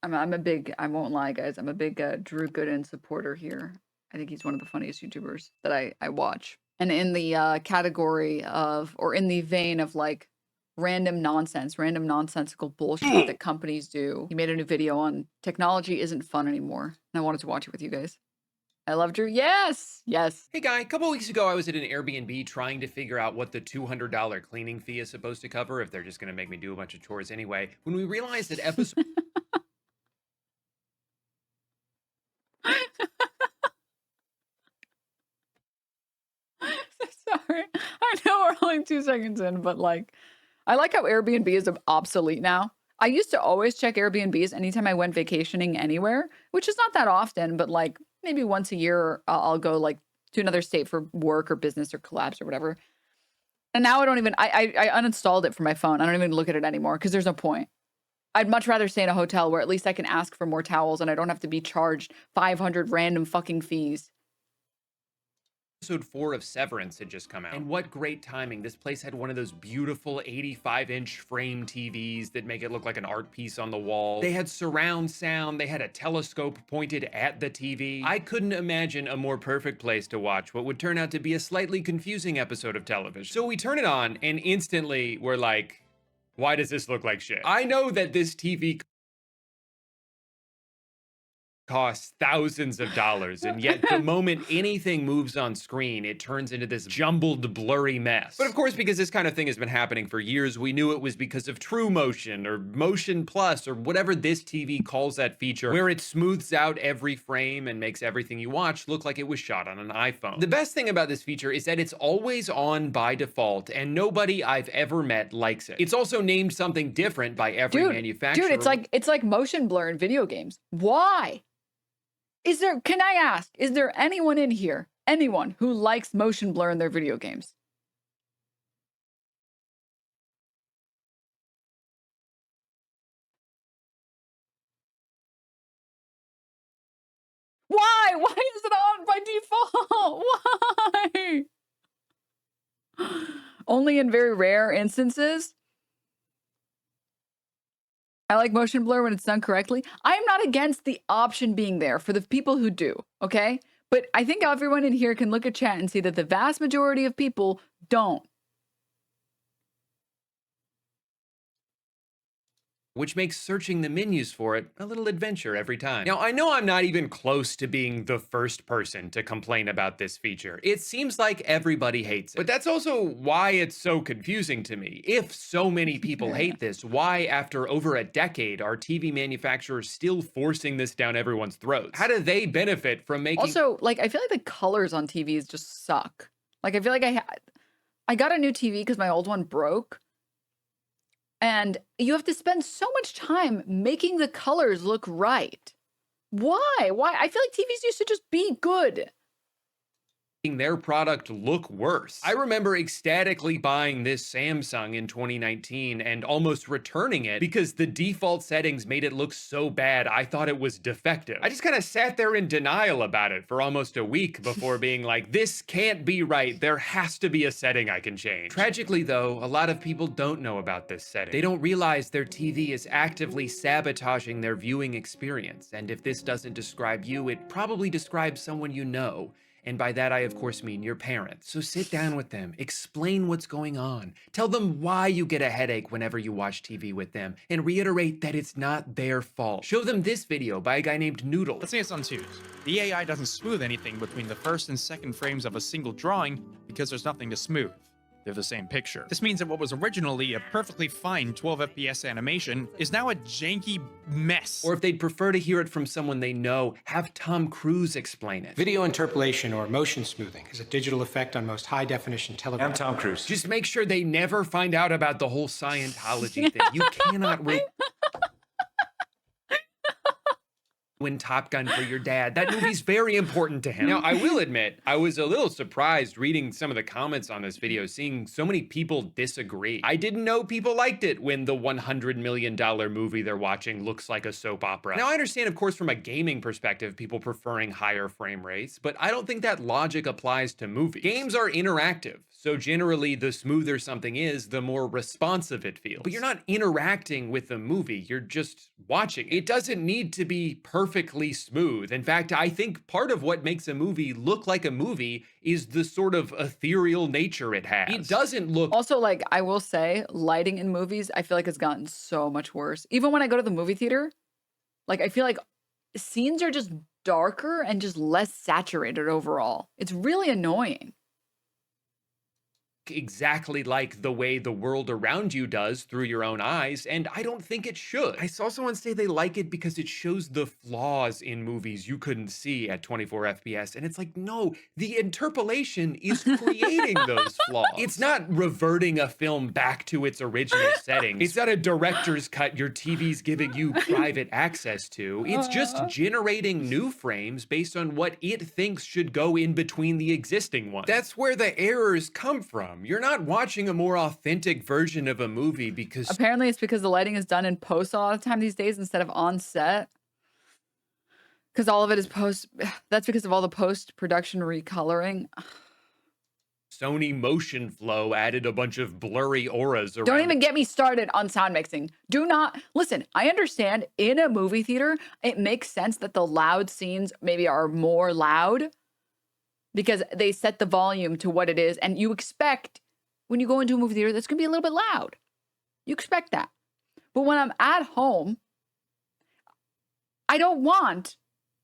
I'm a big, I won't lie, guys. I'm a big Drew Gooden supporter here. I think he's one of the funniest YouTubers that I watch. And in the category of, or in the vein of like random nonsense, random nonsensical bullshit that companies do, he made a new video on technology isn't fun anymore. And I wanted to watch it with you guys. I love Drew. Yes. Yes. Hey guy, a couple weeks ago I was at an Airbnb trying to figure out what the $200 cleaning fee is supposed to cover if they're just going to make me do a bunch of chores anyway. When we realized that episode Sorry. I know we're only 2 seconds in, but like, I like how Airbnb is obsolete now. I used to always check Airbnbs anytime I went vacationing anywhere, which is not that often, but like maybe once a year I'll go like to another state for work or business or collabs or whatever. And now I don't even, I uninstalled it from my phone. I don't even look at it anymore because there's no point. I'd much rather stay in a hotel where at least I can ask for more towels and I don't have to be charged 500 random fucking fees. episode 4 of Severance had just come out. And what great timing. This place had one of those beautiful 85-inch frame TVs that make it look like an art piece on the wall. They had surround sound. They had a telescope pointed at the TV. I couldn't imagine a more perfect place to watch what would turn out to be a slightly confusing episode of television. So we turn it on and instantly we're like, why does this look like shit? I know that this TV costs thousands of dollars, and yet the moment anything moves on screen, it turns into this jumbled, blurry mess. But of course, because this kind of thing has been happening for years, we knew it was because of True Motion or Motion Plus or whatever this TV calls that feature, where it smooths out every frame and makes everything you watch look like it was shot on an iPhone. The best thing about this feature is that it's always on by default, and nobody I've ever met likes it. It's also named something different by every manufacturer. Dude, it's like motion blur in video games. Why? Can I ask, is there anyone in here, anyone who likes motion blur in their video games? Why? Why is it on by default? Why? Only in very rare instances? I like motion blur when it's done correctly. I'm not against the option being there for the people who do, okay? But I think everyone in here can look at chat and see that the vast majority of people don't. Which makes searching the menus for it a little adventure every time. Now, I know I'm not even close to being the first person to complain about this feature. It seems like everybody hates it. But that's also why it's so confusing to me. If so many people hate this, why, after over a decade, are TV manufacturers still forcing this down everyone's throats? How do they benefit from making... Also, like, I feel like the colors on TVs just suck. Like, I feel like I got a new TV because my old one broke. And you have to spend so much time making the colors look right. Why? Why? I feel like TVs used to just be good. Their product look worse. I remember ecstatically buying this Samsung in 2019 and almost returning it because the default settings made it look so bad I thought it was defective. I just kind of sat there in denial about it for almost a week before being like, this can't be right. There has to be a setting I can change. Tragically though, a lot of people don't know about this setting. They don't realize their TV is actively sabotaging their viewing experience. And if this doesn't describe you, it probably describes someone you know. And by that, I of course mean your parents. So sit down with them, explain what's going on, tell them why you get a headache whenever you watch TV with them, and reiterate that it's not their fault. Show them this video by a guy named Noodle. Let's say it's on twos. The AI doesn't smooth anything between the first and second frames of a single drawing because there's nothing to smooth. They're the same picture. This means that what was originally a perfectly fine 12 FPS animation is now a janky mess. Or if they'd prefer to hear it from someone they know, have Tom Cruise explain it. Video interpolation or motion smoothing is a digital effect on most high-definition television. I'm Tom Cruise. Just make sure they never find out about the whole Scientology thing. You cannot win Top Gun for your dad. That movie's very important to him. Now, I will admit, I was a little surprised reading some of the comments on this video, seeing so many people disagree. I didn't know people liked it when the $100 million movie they're watching looks like a soap opera. Now, I understand, of course, from a gaming perspective, people preferring higher frame rates, but I don't think that logic applies to movies. Games are interactive, so generally, the smoother something is, the more responsive it feels. But you're not interacting with the movie, you're just watching. It doesn't need to be perfectly smooth. In fact, I think part of what makes a movie look like a movie is the sort of ethereal nature it has. It doesn't look... Also, like, I will say, lighting in movies, I feel like it's gotten so much worse. Even when I go to the movie theater, like, I feel like scenes are just darker and just less saturated overall. It's really annoying. Exactly like the way the world around you does through your own eyes, and I don't think it should. I saw someone say they like it because it shows the flaws in movies you couldn't see at 24 FPS, and it's like, no, the interpolation is creating those flaws. It's not reverting a film back to its original settings. It's not a director's cut your TV's giving you private access to. It's just generating new frames based on what it thinks should go in between the existing ones. That's where the errors come from. You're not watching a more authentic version of a movie because... Apparently it's because the lighting is done in post a lot of time these days instead of on set. Because all of it is post. That's because of all the post-production recoloring. Sony Motion Flow added a bunch of blurry auras around. Don't even get me started on sound mixing. Do not listen. I understand in a movie theater, it makes sense that the loud scenes maybe are more loud because they set the volume to what it is. And you expect when you go into a movie theater, that's going to be a little bit loud. You expect that. But when I'm at home, I don't want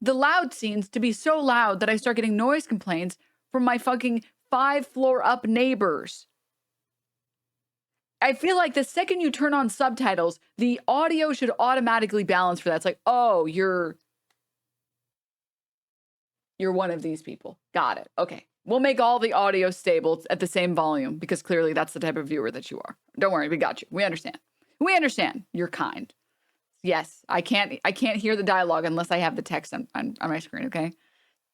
the loud scenes to be so loud that I start getting noise complaints from my fucking 5-floor up neighbors. I feel like the second you turn on subtitles, the audio should automatically balance for that. It's like, oh, you're one of these people. Got it. Okay. We'll make all the audio stable at the same volume because clearly that's the type of viewer that you are. Don't worry. We got you. We understand. We understand. You're kind. Yes. I can't hear the dialogue unless I have the text on my screen. Okay.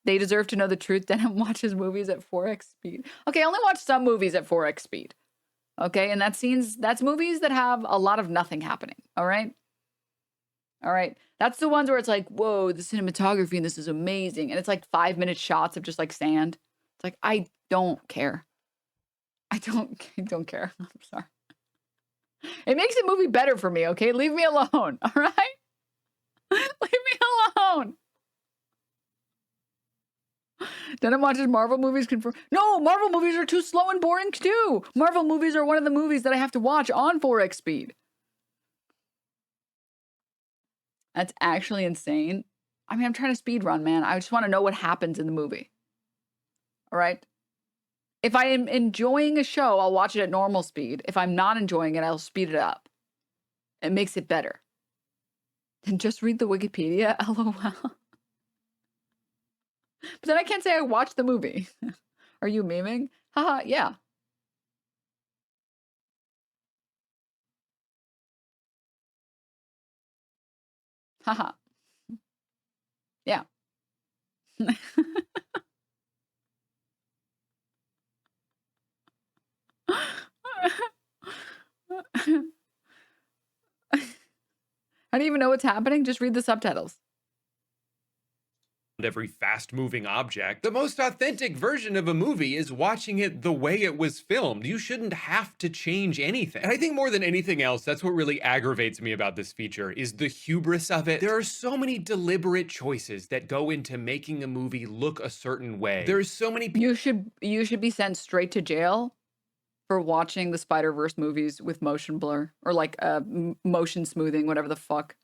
They deserve to know the truth. Denim watches movies at 4x speed. Okay. I only watch some movies at 4x speed. Okay. And that's movies that have a lot of nothing happening. All right. All right. That's the ones where it's like, whoa, the cinematography and this is amazing. And it's like 5-minute shots of just like sand. It's like, I don't care. I don't care. I'm sorry. It makes the movie better for me, okay? Leave me alone, all right? Leave me alone. Denim watches Marvel movies confirm. No, Marvel movies are too slow and boring too. Marvel movies are one of the movies that I have to watch on 4x speed. That's actually insane. I mean, I'm trying to speed run, man. I just want to know what happens in the movie. All right. If I am enjoying a show, I'll watch it at normal speed. If I'm not enjoying it, I'll speed it up. It makes it better. Then just read the Wikipedia, LOL. But then I can't say I watched the movie. Are you memeing? Haha, yeah. Haha. Yeah. How do you even know what's happening? Just read the subtitles. Every fast-moving object. The most authentic version of a movie is watching it the way it was filmed. You shouldn't have to change anything. And I think more than anything else, that's what really aggravates me about this feature, is the hubris of it. There are so many deliberate choices that go into making a movie look a certain way. There's so many You should be sent straight to jail for watching the Spider-Verse movies with motion blur or like motion smoothing, whatever the fuck.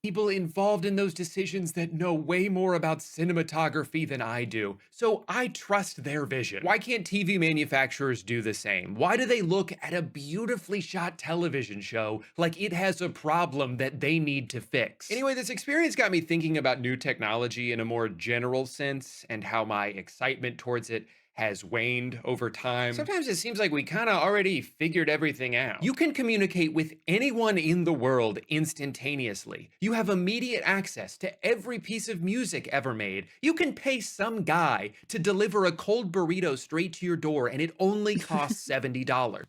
people involved in those decisions that know way more about cinematography than I do, so I trust their vision. Why can't TV manufacturers do the same? Why do they look at a beautifully shot television show like it has a problem that they need to fix? Anyway, this experience got me thinking about new technology in a more general sense and how my excitement towards it has waned over time. Sometimes it seems like we kind of already figured everything out. You can communicate with anyone in the world instantaneously. You have immediate access to every piece of music ever made. You can pay some guy to deliver a cold burrito straight to your door, and it only costs $70.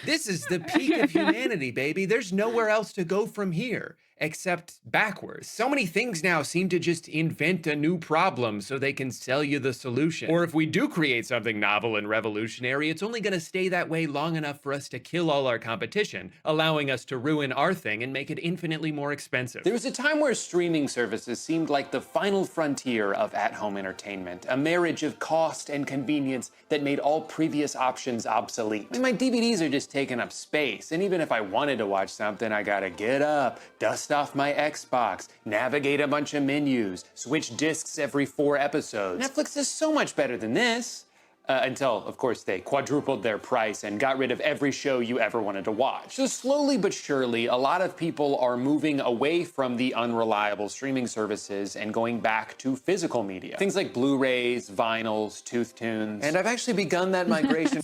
This is the peak of humanity, baby. There's nowhere else to go from here except backwards. So many things now seem to just invent a new problem so they can sell you the solution. Or if we do create something novel and revolutionary, it's only going to stay that way long enough for us to kill all our competition, allowing us to ruin our thing and make it infinitely more expensive. There was a time where streaming services seemed like the final frontier of at-home entertainment, a marriage of cost and convenience that made all previous options obsolete. I mean, my DVDs are just taking up space, and even if I wanted to watch something, I gotta get up, dust off my Xbox, navigate a bunch of menus, switch discs every 4 episodes. Netflix is so much better than this. Until, of course, they quadrupled their price and got rid of every show you ever wanted to watch. So slowly but surely, a lot of people are moving away from the unreliable streaming services and going back to physical media. Things like Blu-rays, vinyls, tooth tunes. And I've actually begun that migration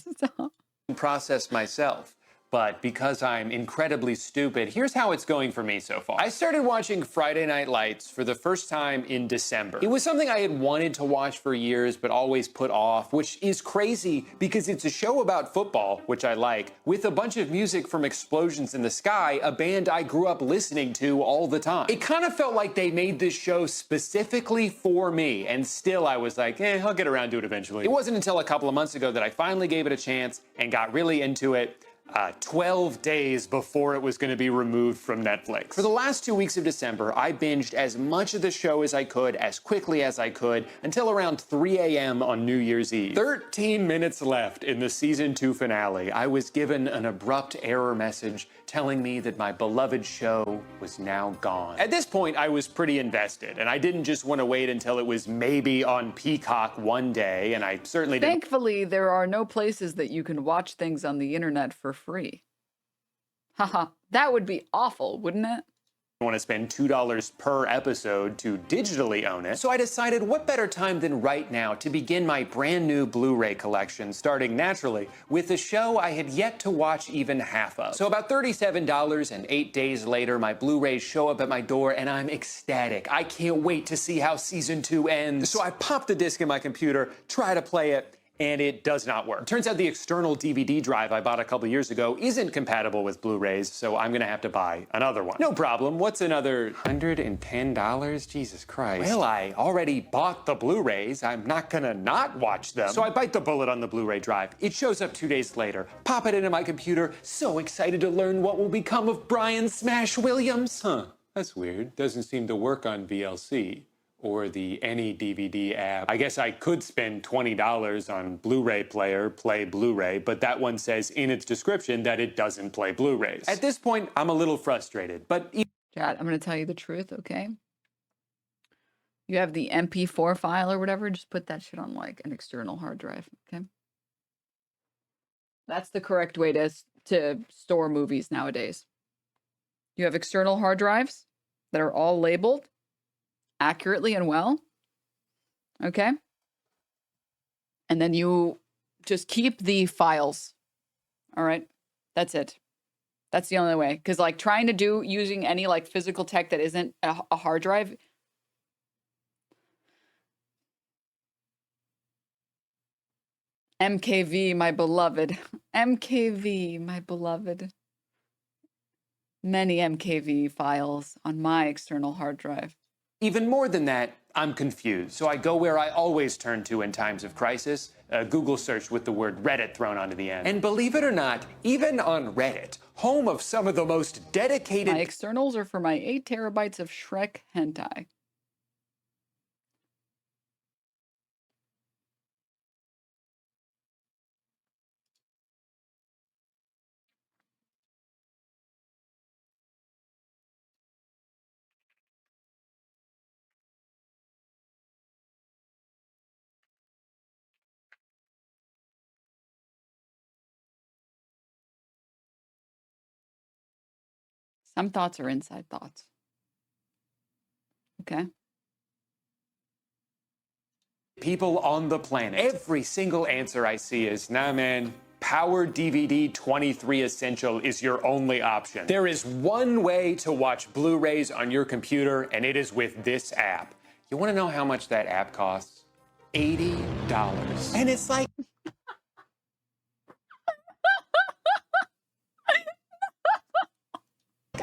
process myself. But because I'm incredibly stupid, here's how it's going for me so far. I started watching Friday Night Lights for the first time in December. It was something I had wanted to watch for years, but always put off, which is crazy because it's a show about football, which I like, with a bunch of music from Explosions in the Sky, a band I grew up listening to all the time. It kind of felt like they made this show specifically for me, and still I was like, I'll get around to it eventually. It wasn't until a couple of months ago that I finally gave it a chance and got really into it. 12 days before it was going to be removed from Netflix. For the last 2 weeks of December, I binged as much of the show as I could, as quickly as I could, until around 3 a.m. on New Year's Eve. 13 minutes left in the season 2 finale. I was given an abrupt error message telling me that my beloved show was now gone. At this point, I was pretty invested, and I didn't just want to wait until it was maybe on Peacock one day, and I certainly didn't. Thankfully, there are no places that you can watch things on the internet for free. Haha, that would be awful, wouldn't it? Want to spend $2 per episode to digitally own it. So I decided what better time than right now to begin my brand new Blu-ray collection, starting naturally with a show I had yet to watch even half of. So about $37 and 8 days later, my Blu-rays show up at my door and I'm ecstatic. I can't wait to see how season 2 ends. So I pop the disc in my computer, try to play it, and it does not work. Turns out the external DVD drive I bought a couple years ago isn't compatible with Blu-rays, so I'm gonna have to buy another one. No problem, what's another $110? Jesus Christ. Well, I already bought the Blu-rays, I'm not gonna not watch them. So I bite the bullet on the Blu-ray drive. It shows up 2 days later, pop it into my computer, so excited to learn what will become of Brian Smash Williams. That's weird, doesn't seem to work on VLC. Or the Any DVD app. I guess I could spend $20 on Blu-ray player, play Blu-ray, but that one says in its description that it doesn't play Blu-rays. At this point, I'm a little frustrated, but... Chad, I'm going to tell you the truth, okay? You have the MP4 file or whatever, just put that shit on like an external hard drive, okay? That's the correct way to store movies nowadays. You have external hard drives that are all labeled accurately and well, okay? And then you just keep the files, all right? That's it. That's the only way. Because like trying to do using any like physical tech that isn't a hard drive. MKV, my beloved. MKV, my beloved. Many MKV files on my external hard drive. Even more than that, I'm confused. So I go where I always turn to in times of crisis, a Google search with the word Reddit thrown onto the end. And believe it or not, even on Reddit, home of some of the most dedicated... My externals are for my 8 terabytes of Shrek hentai. Some thoughts are inside thoughts. Okay. People on the planet. Every single answer I see is, nah, man, Power DVD 23 Essential is your only option. There is one way to watch Blu-rays on your computer, and it is with this app. You want to know how much that app costs? $80. And it's like,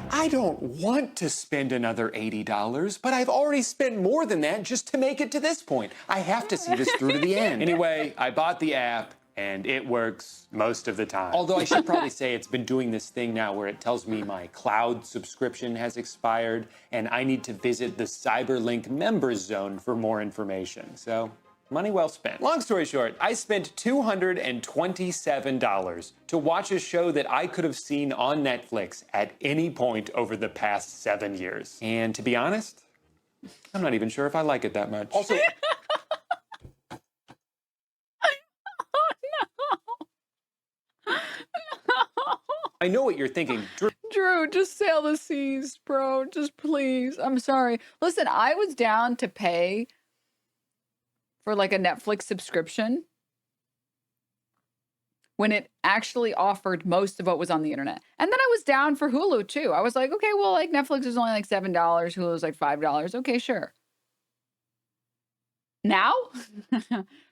I don't want to spend another $80, but I've already spent more than that just to make it to this point. I have to see this through to the end. Anyway, I bought the app, and it works most of the time. Although I should probably say it's been doing this thing now where it tells me my cloud subscription has expired, and I need to visit the Cyberlink members zone for more information. So, money well spent. Long story short, I spent $227 to watch a show that I could have seen on Netflix at any point over the past 7 years. And to be honest, I'm not even sure if I like it that much. Also, I know what you're thinking. Drew, just sail the seas, bro. Just please. I'm sorry. Listen, I was down to pay for like a Netflix subscription when it actually offered most of what was on the internet. And then I was down for Hulu too. I was like, okay, well, like Netflix is only like $7, Hulu is like $5. Okay, sure. Now,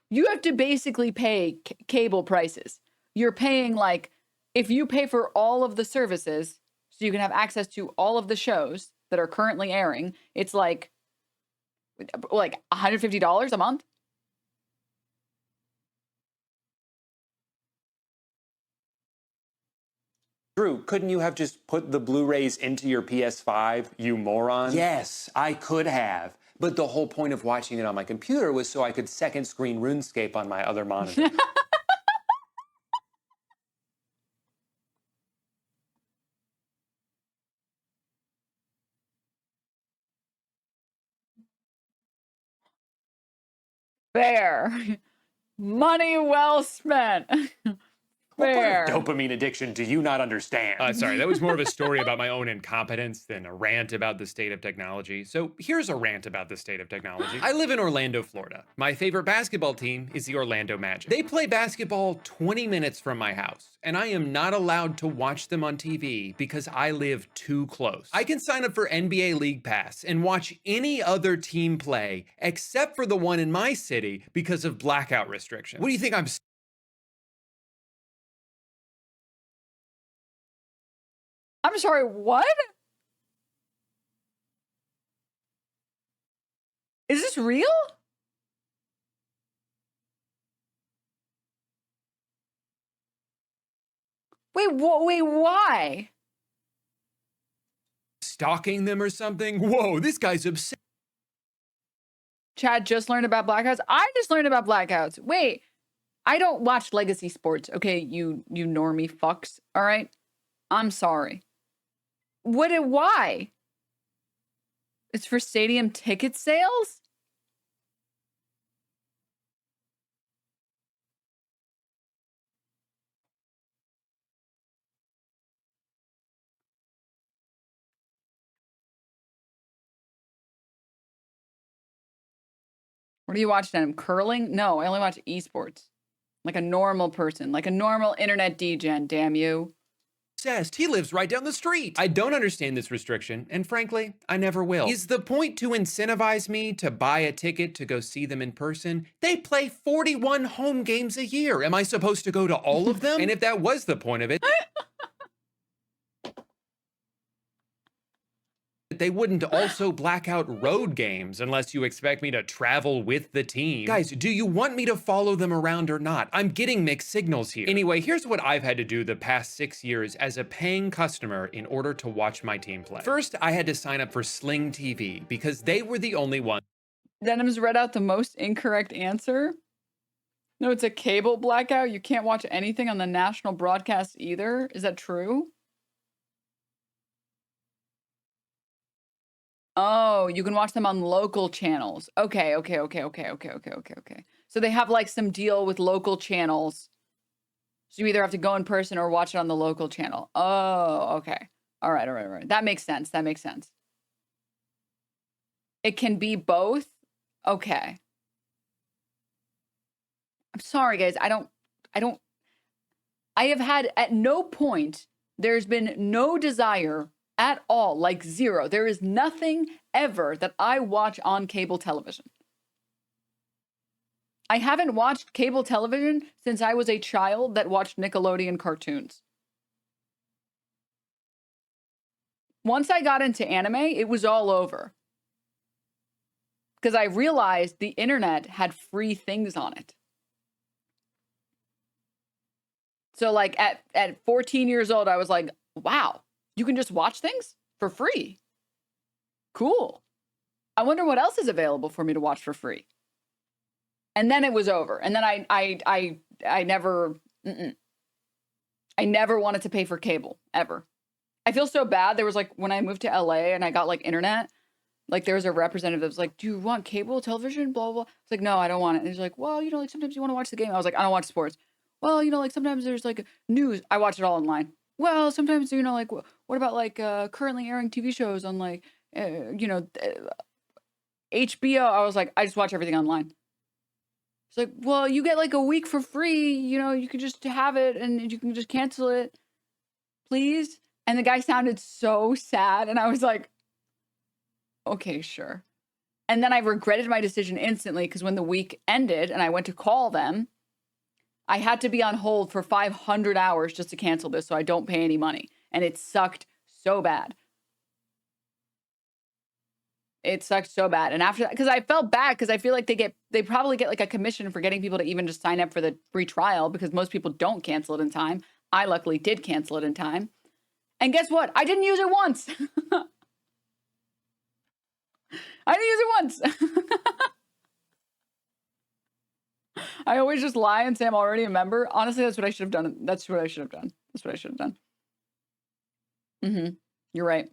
you have to basically pay cable prices. You're paying like, if you pay for all of the services, so you can have access to all of the shows that are currently airing, it's like $150 a month. Drew, couldn't you have just put the Blu-rays into your PS5, you moron? Yes, I could have. But the whole point of watching it on my computer was so I could second screen RuneScape on my other monitor. Fair. Money well spent. What Fair. part of dopamine addiction do you not understand? Sorry, that was more of a story about my own incompetence than a rant about the state of technology. So here's a rant about the state of technology. I live in Orlando, Florida. My favorite basketball team is the Orlando Magic. They play basketball 20 minutes from my house, and I am not allowed to watch them on TV because I live too close. I can sign up for NBA League Pass and watch any other team play except for the one in my city because of blackout restrictions. What do you think I'm sorry, what? Is this real? Wait, wait, why? stalking them or something? Whoa, this guy's obsessed. Chad just learned about blackouts. I just learned about blackouts. Wait, I don't watch legacy sports. Okay, you normie fucks. All right, I'm sorry. Why? It's for stadium ticket sales? What are you watching? Curling? No, I only watch esports. Like a normal person, like a normal internet degen, damn you. He lives right down the street. I don't understand this restriction, and frankly, I never will. Is the point to incentivize me to buy a ticket to go see them in person? They play 41 home games a year. Am I supposed to go to all of them? And if that was the point of it, they wouldn't also black out road games unless you expect me to travel with the team. Guys, do you want me to follow them around or not? I'm getting mixed signals here. Anyway, here's what I've had to do the past 6 years as a paying customer in order to watch my team play. First, I had to sign up for Sling TV because they were the only one. Denims read out the most incorrect answer. No, it's a cable blackout. You can't watch anything on the national broadcast either. Is that true? Oh, you can watch them on local channels. Okay. So they have like some deal with local channels. So you either have to go in person or watch it on the local channel. Oh, okay. All right. That makes sense. It can be both. Okay. I'm sorry, guys. I have had at no point, there's been no desire at all, like zero. There is nothing ever that I watch on cable television. I haven't watched cable television since I was a child that watched Nickelodeon cartoons. Once I got into anime, it was all over. Because I realized the internet had free things on it. So like at 14 years old, I was like, wow, you can just watch things for free. Cool. I wonder what else is available for me to watch for free. And then it was over. And then I never wanted to pay for cable ever. I feel so bad. There was like, when I moved to LA and I got like internet, like there was a representative that was like, do you want cable television? Blah, blah, blah. It's like, no, I don't want it. And he's like, well, like sometimes you want to watch the game. I was like, I don't watch sports. Well, like sometimes there's like news. I watch it all online. Well, sometimes, like, what about like currently airing TV shows on like, HBO? I was like, I just watch everything online. It's like, well, you get like a week for free. You can just have it and you can just cancel it, please. And the guy sounded so sad. And I was like, okay, sure. And then I regretted my decision instantly because when the week ended and I went to call them, I had to be on hold for 500 hours just to cancel this so I don't pay any money. And it sucked so bad. It sucked so bad. And after that, because I felt bad because I feel like they probably get like a commission for getting people to even just sign up for the free trial because most people don't cancel it in time. I luckily did cancel it in time. And guess what? I didn't use it once. I didn't use it once. I always just lie and say I'm already a member. Honestly, that's what I should have done. That's what I should have done. That's what I should have done. You're right.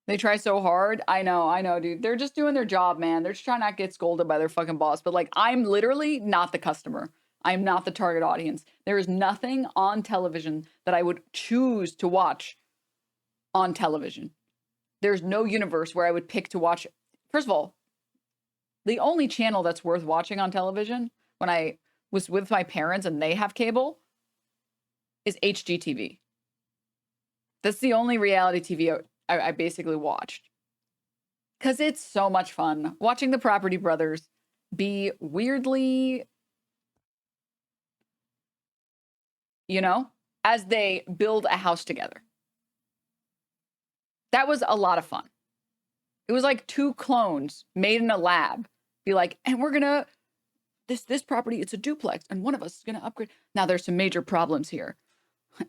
They try so hard. I know, dude. They're just doing their job, man. They're just trying not to get scolded by their fucking boss. But like, I'm literally not the customer. I'm not the target audience. There is nothing on television that I would choose to watch on television. There's no universe where I would pick to watch. First of all, the only channel that's worth watching on television when I was with my parents and they have cable is HGTV. That's the only reality TV I basically watched. Because it's so much fun watching the Property Brothers be weirdly, as they build a house together. That was a lot of fun. It was like two clones made in a lab. Be like, and we're gonna, this property, it's a duplex, and one of us is gonna upgrade. Now there's some major problems here.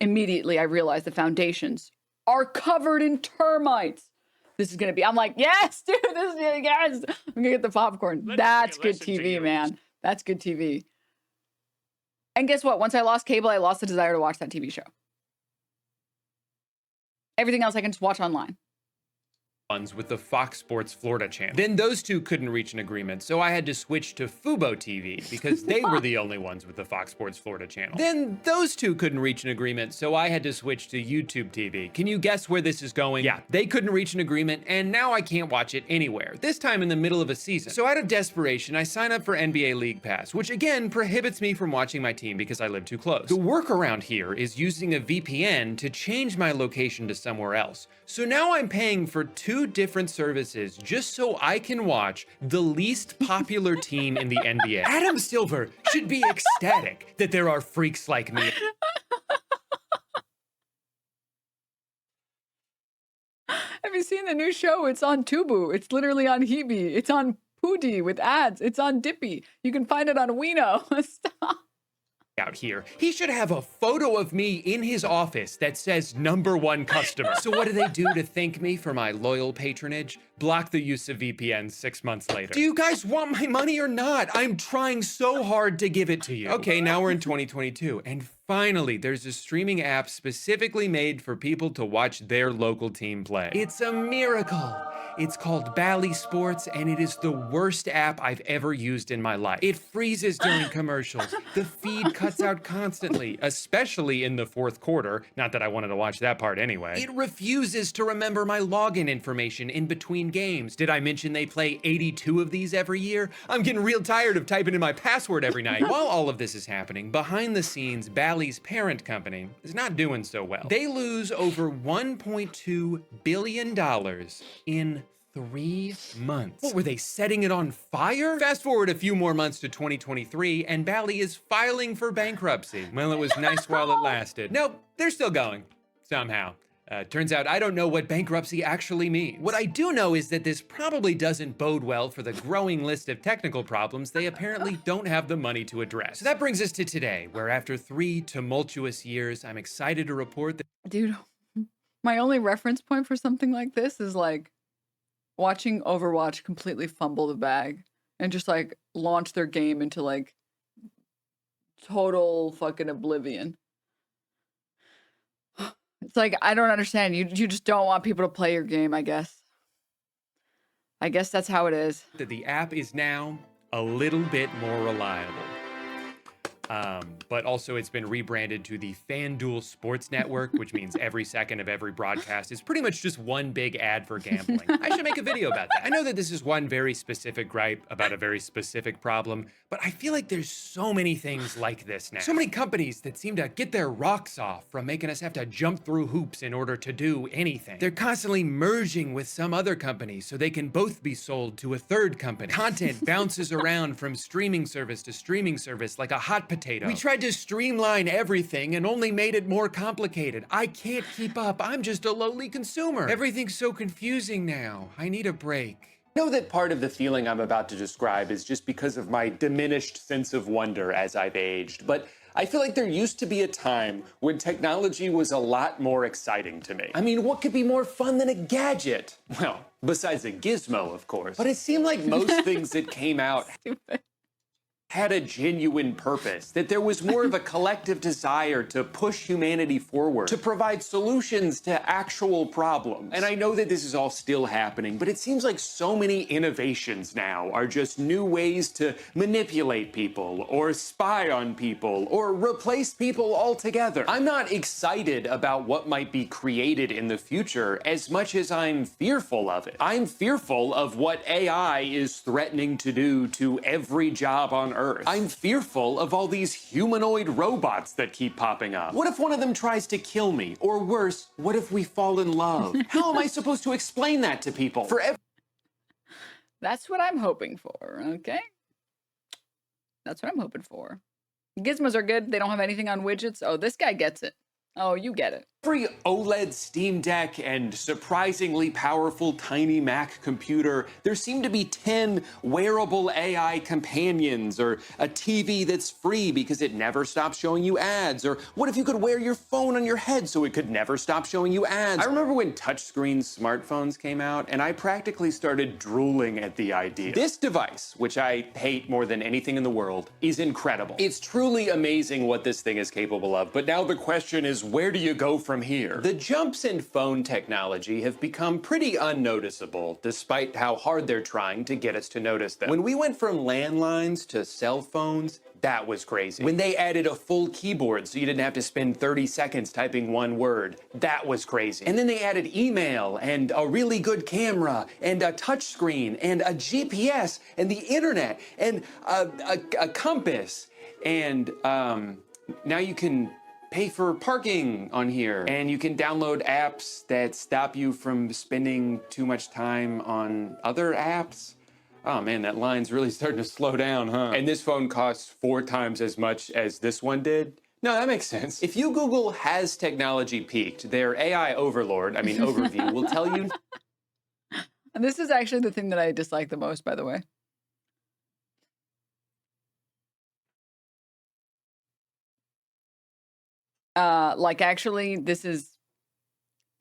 Immediately I realized the foundations are covered in termites. This is gonna be, I'm like, yes, dude, yes. I'm gonna get the popcorn. That's good TV, man. That's good TV. And guess what? Once I lost cable, I lost the desire to watch that TV show. Everything else I can just watch online. With the Fox Sports Florida channel. Then those two couldn't reach an agreement, so I had to switch to Fubo TV because they were the only ones with the Fox Sports Florida channel. Then those two couldn't reach an agreement, so I had to switch to YouTube TV. Can you guess where this is going? Yeah, they couldn't reach an agreement, and now I can't watch it anywhere, this time in the middle of a season. So out of desperation, I sign up for NBA League Pass, which again prohibits me from watching my team because I live too close. The workaround here is using a VPN to change my location to somewhere else. So now I'm paying for two different services just so I can watch the least popular team in the NBA. Adam Silver should be ecstatic that there are freaks like me. Have you seen the new show? It's on Tubu. It's literally on Hibi. It's on Pudi with ads. It's on Dippy. You can find it on Wino. Stop. Out here, he should have a photo of me in his office that says #1 customer. So what do they do to thank me for my loyal patronage? Block the use of VPNs 6 months later. Do you guys want my money or not? I'm trying so hard to give it to you. Okay, now we're in 2022, and Finally, there's a streaming app specifically made for people to watch their local team play. It's a miracle. It's called Bally Sports, and it is the worst app I've ever used in my life. It freezes during commercials. The feed cuts out constantly, especially in the fourth quarter. Not that I wanted to watch that part anyway. It refuses to remember my login information in between games. Did I mention they play 82 of these every year? I'm getting real tired of typing in my password every night. While all of this is happening, behind the scenes, Bally's parent company is not doing so well. They lose over $1.2 billion in 3 months. What, were they setting it on fire? Fast forward a few more months to 2023, and Bally is filing for bankruptcy. Well, it was nice while it lasted. Nope, they're still going. Somehow. Turns out I don't know what bankruptcy actually means. What I do know is that this probably doesn't bode well for the growing list of technical problems they apparently don't have the money to address. So that brings us to today, where after 3 tumultuous years, I'm excited to report that— Dude, my only reference point for something like this is like watching Overwatch completely fumble the bag and just like launch their game into like total fucking oblivion. It's like, I don't understand. You just don't want people to play your game, I guess. I guess that's how it is. the app is now a little bit more reliable. But also it's been rebranded to the FanDuel Sports Network, which means every second of every broadcast is pretty much just one big ad for gambling. I should make a video about that. I know that this is one very specific gripe about a very specific problem, but I feel like there's so many things like this now. So many companies that seem to get their rocks off from making us have to jump through hoops in order to do anything. They're constantly merging with some other companies so they can both be sold to a third company. Content bounces around from streaming service to streaming service like a hot potato. We tried to streamline everything and only made it more complicated. I can't keep up. I'm just a lowly consumer. Everything's so confusing now. I need a break. I know that part of the feeling I'm about to describe is just because of my diminished sense of wonder as I've aged, but I feel like there used to be a time when technology was a lot more exciting to me. I mean, what could be more fun than a gadget? Well, besides a gizmo, of course. But it seemed like most things that came out had a genuine purpose, that there was more of a collective desire to push humanity forward, to provide solutions to actual problems. And I know that this is all still happening, but it seems like so many innovations now are just new ways to manipulate people, or spy on people, or replace people altogether. I'm not excited about what might be created in the future as much as I'm fearful of it. I'm fearful of what AI is threatening to do to every job on Earth. I'm fearful of all these humanoid robots that keep popping up. What if one of them tries to kill me? Or worse, what if we fall in love? How am I supposed to explain that to people? That's what I'm hoping for, okay? That's what I'm hoping for. Gizmos are good. They don't have anything on widgets. Oh, this guy gets it. Oh, you get it. Every OLED Steam Deck and surprisingly powerful tiny Mac computer, there seem to be 10 wearable AI companions, or a TV that's free because it never stops showing you ads, or what if you could wear your phone on your head so it could never stop showing you ads? I remember when touchscreen smartphones came out, and I practically started drooling at the idea. This device, which I hate more than anything in the world, is incredible. It's truly amazing what this thing is capable of, but now the question is, where do you go from here? The jumps in phone technology have become pretty unnoticeable, despite how hard they're trying to get us to notice them. When we went from landlines to cell phones, that was crazy. When they added a full keyboard so you didn't have to spend 30 seconds typing one word, that was crazy. And then they added email and a really good camera and a touchscreen and a GPS and the internet and a compass. And now you can pay for parking on here, and you can download apps that stop you from spending too much time on other apps. Oh man, that line's really starting to slow down, huh? And this phone costs 4 times as much as this one did. No, that makes sense. If you Google "has technology peaked," their AI overlord, overview, will tell you. And this is actually the thing that I dislike the most, by the way. Actually, this is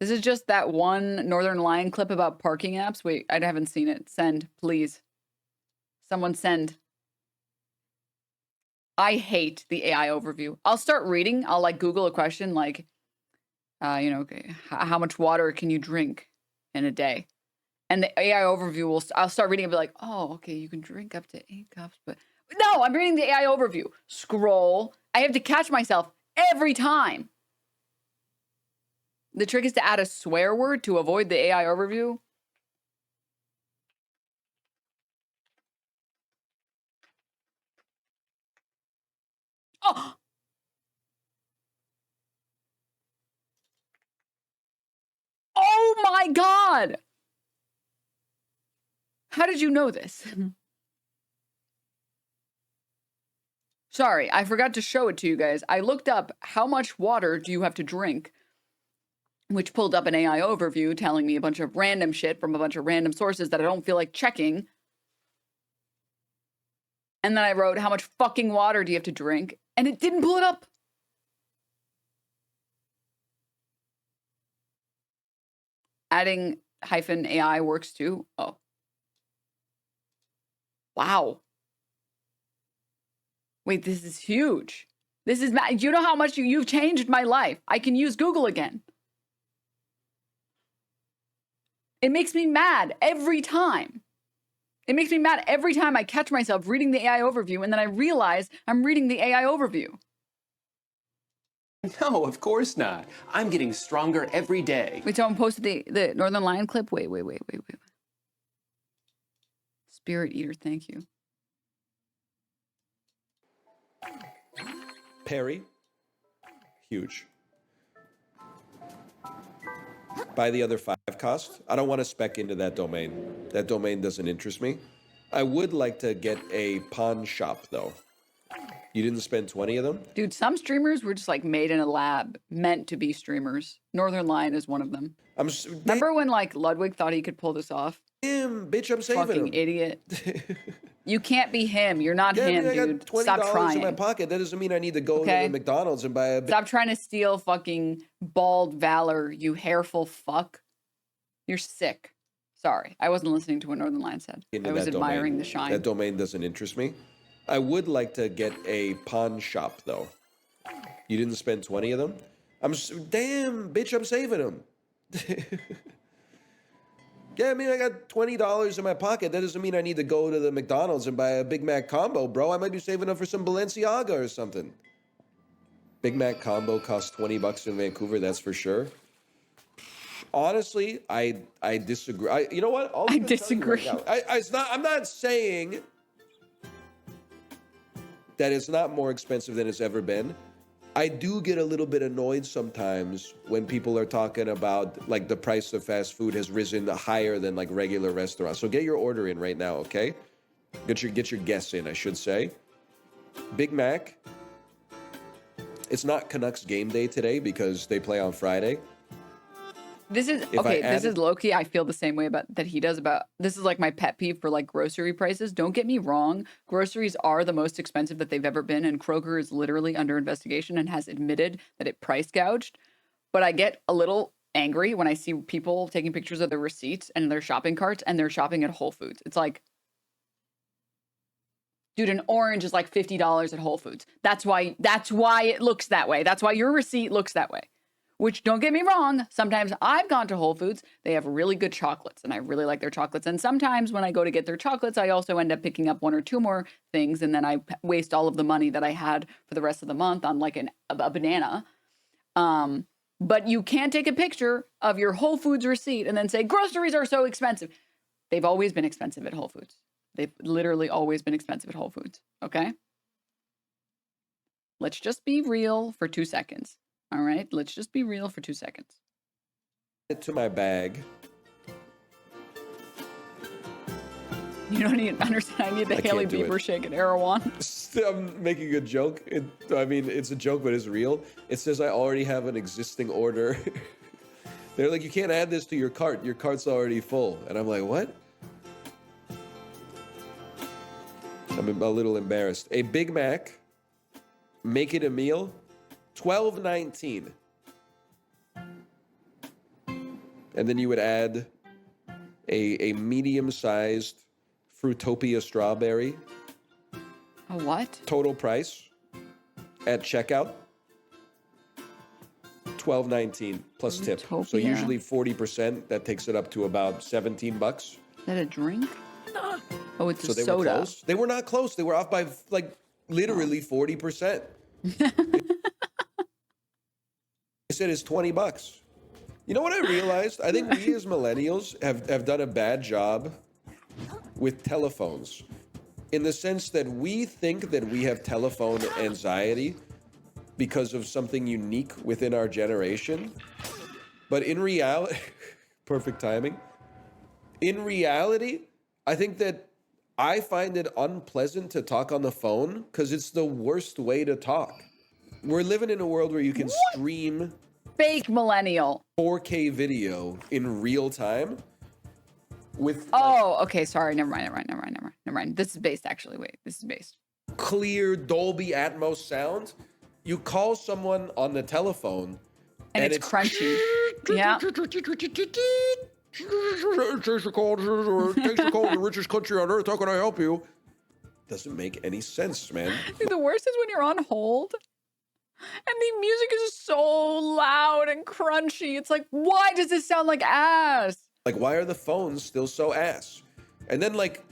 just that one Northern Lion clip about parking apps. Wait, I haven't seen it. Send, please. Someone send. I hate the AI overview. I'll start reading. I'll like Google a question like, you know, okay, how much water can you drink in a day? And the AI overview will, I'll start reading and be like, oh, okay, you can drink up to 8 cups, but no, I'm reading the AI overview. Scroll. I have to catch myself every time. The trick is to add a swear word to avoid the AI overview. Oh! Oh my God! How did you know this? Sorry, I forgot to show it to you guys. I looked up how much water do you have to drink, which pulled up an AI overview telling me a bunch of random shit from a bunch of random sources that I don't feel like checking. And then I wrote, how much fucking water do you have to drink? And it didn't pull it up. Adding -AI works too. Oh. Wow. Wait, this is huge. This is, you know how much you've changed my life. I can use Google again. It makes me mad every time. It makes me mad every time I catch myself reading the AI overview and then I realize I'm reading the AI overview. No, of course not. I'm getting stronger every day. Wait, someone posted the Northern Lion clip? Wait. Spirit Eater, thank you. Perry, huge. Buy the other 5 cost. I don't want to spec into that domain. That domain doesn't interest me. I would like to get a pawn shop though. You didn't spend 20 of them? Dude, some streamers were just like made in a lab, meant to be streamers. Northern Lion is one of them. Remember when like Ludwig thought he could pull this off? Damn, bitch, I'm saving Fucking him. Idiot. You can't be him. You're not him, I dude. got $20 Stop trying. in my pocket. That doesn't mean I need to go to the McDonald's and buy a... Stop trying to steal fucking bald valor, you hairful fuck. You're sick. Sorry, I wasn't listening to what Northern Lion said. I was admiring the shine. That domain doesn't interest me. I would like to get a pawn shop though. You didn't spend 20 of them? Damn, bitch, I'm saving them. Yeah, I mean, I got $20 in my pocket. That doesn't mean I need to go to the McDonald's and buy a Big Mac combo, bro. I might be saving up for some Balenciaga or something. Big Mac combo costs 20 bucks in Vancouver, that's for sure. Honestly, I disagree. You know what? I disagree. I'm not saying that it's not more expensive than it's ever been. I do get a little bit annoyed sometimes when people are talking about like the price of fast food has risen higher than like regular restaurants. So get your order in right now, okay? Get your guess in, I should say. Big Mac. It's not Canucks game day today because they play on Friday. This is okay. This is low-key. I feel the same way about that he does about this is like my pet peeve for like grocery prices. Don't get me wrong. Groceries are the most expensive that they've ever been. And Kroger is literally under investigation and has admitted that it price gouged. But I get a little angry when I see people taking pictures of their receipts and their shopping carts and they're shopping at Whole Foods. It's like, dude, an orange is like $50 at Whole Foods. That's why it looks that way. That's why your receipt looks that way. Which, don't get me wrong, sometimes I've gone to Whole Foods, they have really good chocolates, and I really like their chocolates. And sometimes when I go to get their chocolates, I also end up picking up 1 or 2 more things, and then I waste all of the money that I had for the rest of the month on like a banana. But you can't take a picture of your Whole Foods receipt and then say, groceries are so expensive. They've always been expensive at Whole Foods. They've literally always been expensive at Whole Foods, okay? Let's just be real for 2 seconds. All right, let's just be real for 2 seconds. To my bag. You don't even understand. I need the Haley Bieber shake at Erewhon. I'm making a joke. I mean, it's a joke, but it's real. It says I already have an existing order. They're like, you can't add this to your cart. Your cart's already full. And I'm like, what? I'm a little embarrassed. A Big Mac, make it a meal, $12.19. And then you would add a medium-sized Fruitopia strawberry. A what? Total price, at checkout. $12.19 plus tip. So Utopia. usually 40%. That takes it up to about $17. Is that a drink? Oh, it's So a they soda. were close. They were not close. They were off by like literally 40%. I said it's $20. You know what I realized? I think we as millennials have done a bad job with telephones, in the sense that we think that we have telephone anxiety because of something unique within our generation. But in reality, perfect timing. In reality, I think that I find it unpleasant to talk on the phone because it's the worst way to talk. We're living in a world where you can stream Fake millennial. 4K video in real time with Oh, okay. Sorry. Never mind. This is based, actually. Wait, this is based. clear Dolby Atmos sound. You call someone on the telephone And it's crunchy. Yeah. Thanks for calling the richest country on earth. How can I help you? Doesn't make any sense, man. Dude, the worst is when you're on hold and the music is so loud and crunchy. It's like, why does this sound like ass? Like, why are the phones still so ass? And then, like,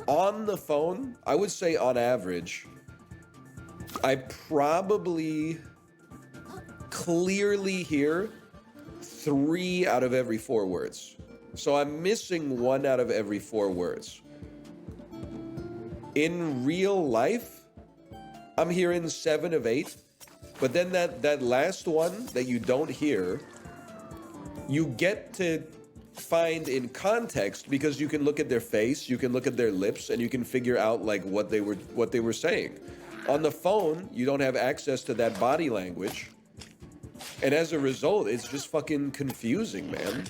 on the phone, I would say on average, I probably clearly hear 3 out of every 4 words. So I'm missing 1 out of every 4 words. In real life, I'm hearing 7 of 8. But then that last one that you don't hear, you get to find in context, because you can look at their face, you can look at their lips, and you can figure out like what they were saying. On the phone, you don't have access to that body language. And as a result, it's just fucking confusing, man.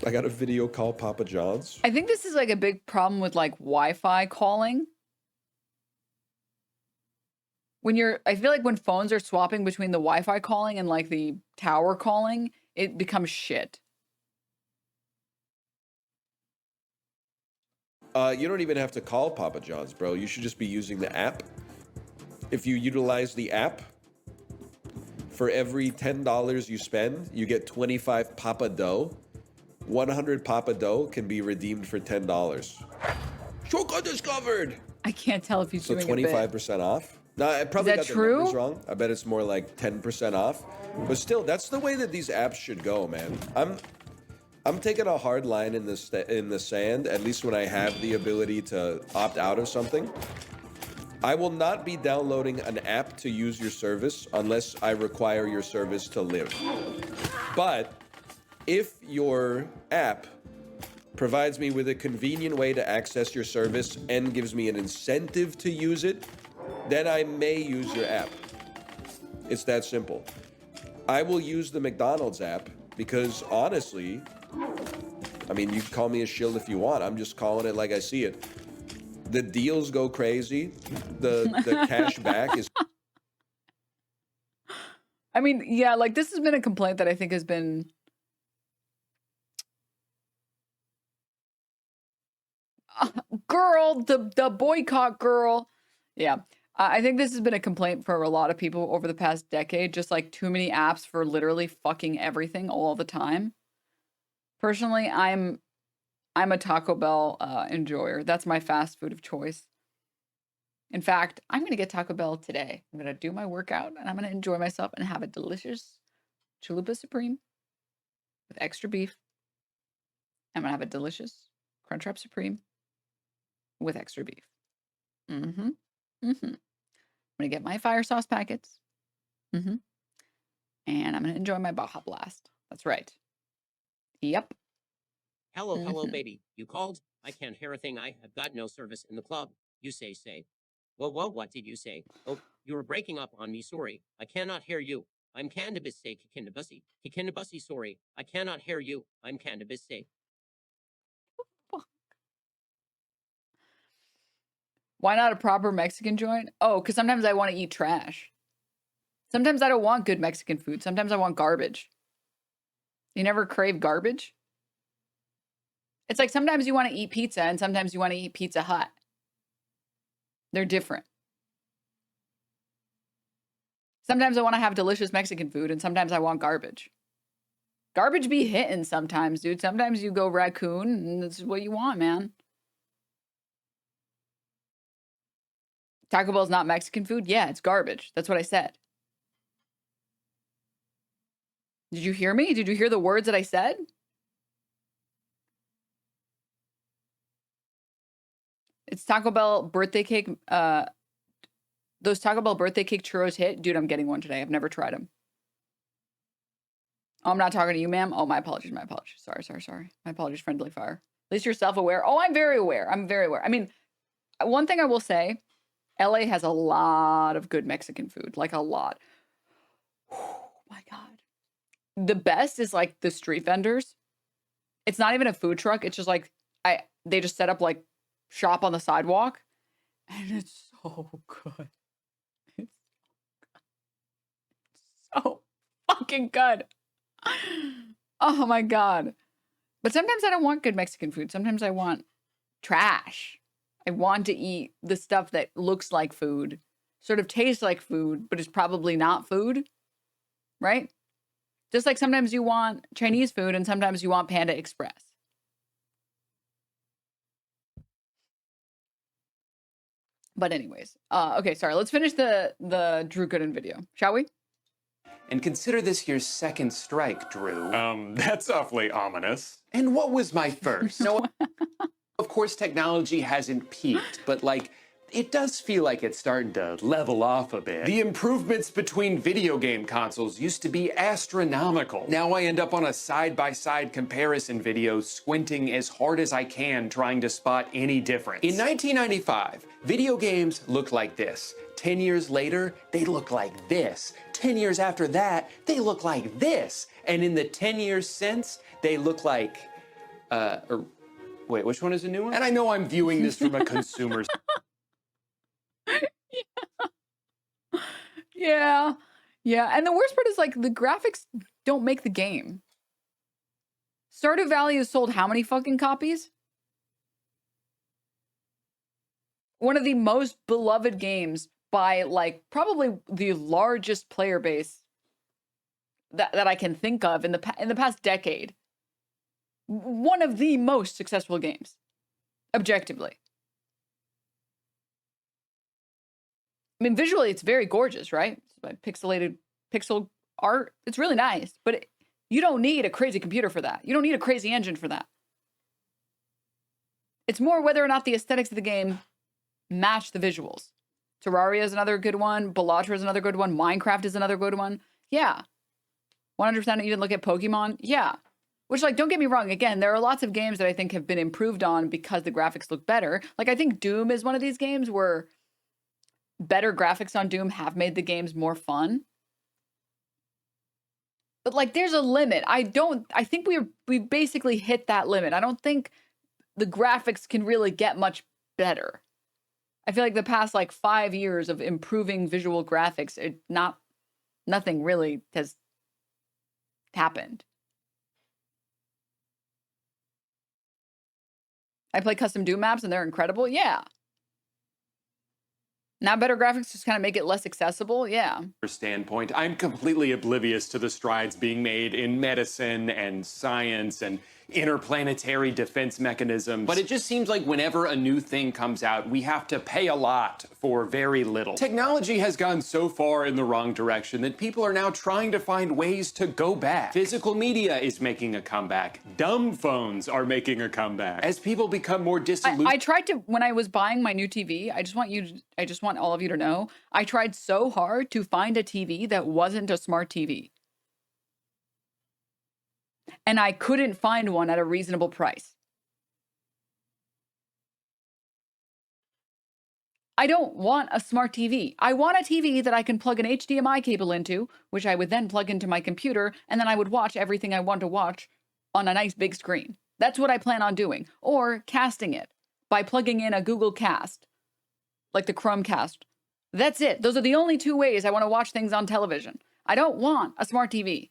I got a video call Papa John's. I think this is like a big problem with like Wi-Fi calling. I feel like when phones are swapping between the Wi-Fi calling and like the tower calling, it becomes shit. You don't even have to call Papa John's, bro. You should just be using the app. If you utilize the app, for every $10 you spend, you get 25 Papa Dough. 100 Papa Dough can be redeemed for $10. Shortcut discovered! I can't tell if he's So doing a bit. 25% off? No, I probably that got the true? numbers wrong. I bet it's more like 10% off. But still, that's the way that these apps should go, man. I'm taking a hard line in the sand, at least when I have the ability to opt out of something. I will not be downloading an app to use your service unless I require your service to live. But if your app provides me with a convenient way to access your service and gives me an incentive to use it, then I may use your app. It's that simple. I will use the McDonald's app because honestly, I mean, you can call me a shill if you want. I'm just calling it like I see it. The deals go crazy. The cash back is... I mean, yeah, like this has been a complaint that I think has been girl, the boycott girl. Yeah. I think this has been a complaint for a lot of people over the past decade, just like too many apps for literally fucking everything all the time. Personally, I'm a Taco Bell enjoyer. That's my fast food of choice. In fact, I'm going to get Taco Bell today. I'm going to do my workout and I'm going to enjoy myself and have a delicious Chalupa Supreme with extra beef. I'm going to have a delicious Crunchwrap Supreme with extra beef. Mm-hmm. Mm-hmm. I'm going to get my fire sauce packets. Mm-hmm. And I'm going to enjoy my Baja Blast. That's right. Yep. Hello, baby. You called? I can't hear a thing. I have got no service in the club. You say. Whoa, what did you say? Oh, you were breaking up on me. Sorry. I cannot hear you. I'm cannabis say Kikinabusy, sorry. I cannot hear you. I'm cannabis say. Why not a proper Mexican joint? Oh, because sometimes I want to eat trash. Sometimes I don't want good Mexican food. Sometimes I want garbage. You never crave garbage? It's like sometimes you want to eat pizza and sometimes you want to eat Pizza Hut. They're different. Sometimes I want to have delicious Mexican food, and sometimes I want garbage. Garbage be hitting sometimes, dude. Sometimes you go raccoon, and this is what you want, man. Taco Bell's not Mexican food? Yeah, it's garbage. That's what I said. Did you hear me? Did you hear the words that I said? It's Taco Bell birthday cake. Those Taco Bell birthday cake churros hit. Dude, I'm getting one today. I've never tried them. Oh, I'm not talking to you, ma'am. Oh, my apologies. My apologies. Sorry. My apologies, friendly fire. At least you're self-aware. Oh, I'm very aware. I'm very aware. I mean, one thing I will say, LA has a lot of good Mexican food. Like a lot. Oh my God. The best is like the street vendors. It's not even a food truck. It's just like, they just set up like shop on the sidewalk. And it's so good. It's so fucking good. Oh my God. But sometimes I don't want good Mexican food. Sometimes I want trash. I want to eat the stuff that looks like food, sort of tastes like food, but is probably not food, right? Just like sometimes you want Chinese food and sometimes you want Panda Express. But anyways, okay, sorry. Let's finish the Drew Gooden video, shall we? And consider this your second strike, Drew. That's awfully ominous. And what was my first? No, of course, technology hasn't peaked, but like, it does feel like it's starting to level off a bit. The improvements between video game consoles used to be astronomical. Now I end up on a side-by-side comparison video, squinting as hard as I can, trying to spot any difference. In 1995, video games looked like this. 10 years later, they look like this. 10 years after that, they look like this. And in the 10 years since, they look like, wait, which one is the new one? And I know I'm viewing this from a consumer's Yeah. And the worst part is like the graphics don't make the game. Stardew Valley has sold how many fucking copies? One of the most beloved games by like probably the largest player base that I can think of in the past decade. One of the most successful games, objectively. I mean, visually, it's very gorgeous, right? It's like pixelated pixel art. It's really nice, but you don't need a crazy computer for that. You don't need a crazy engine for that. It's more whether or not the aesthetics of the game match the visuals. Terraria is another good one. Balatro is another good one. Minecraft is another good one. Yeah. 100% you didn't look at Pokemon? Yeah. Which, like, don't get me wrong. Again, there are lots of games that I think have been improved on because the graphics look better. Like, I think Doom is one of these games where better graphics on Doom have made the games more fun. But like, there's a limit. I think we basically hit that limit. I don't think the graphics can really get much better. I feel like the past like 5 years of improving visual graphics, nothing really has happened. I play custom Doom maps and they're incredible. Yeah. Now better graphics just kind of make it less accessible. Yeah. standpoint, I'm completely oblivious to the strides being made in medicine and science and interplanetary defense mechanisms. But it just seems like whenever a new thing comes out, we have to pay a lot for very little. Technology has gone so far in the wrong direction that people are now trying to find ways to go back. Physical media is making a comeback. Dumb phones are making a comeback. As people become more disillusioned. I tried to, when I was buying my new TV, I just want all of you to know, I tried so hard to find a TV that wasn't a smart TV. And I couldn't find one at a reasonable price. I don't want a smart TV. I want a TV that I can plug an HDMI cable into, which I would then plug into my computer, and then I would watch everything I want to watch on a nice big screen. That's what I plan on doing. Or casting it by plugging in a Google Cast, like the Chromecast. That's it. Those are the only two ways I want to watch things on television. I don't want a smart TV.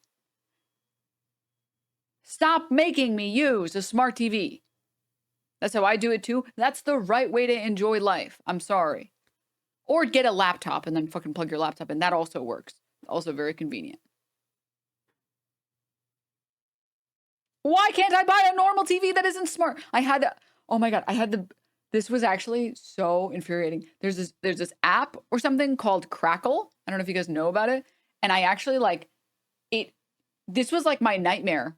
Stop making me use a smart TV. That's how I do it too. That's the right way to enjoy life. I'm sorry. Or get a laptop and then fucking plug your laptop in. That also works. also very convenient. Why can't I buy a normal TV that isn't smart? Oh my God, this was actually so infuriating. There's this app or something called Crackle. I don't know if you guys know about it. And I actually this was like my nightmare.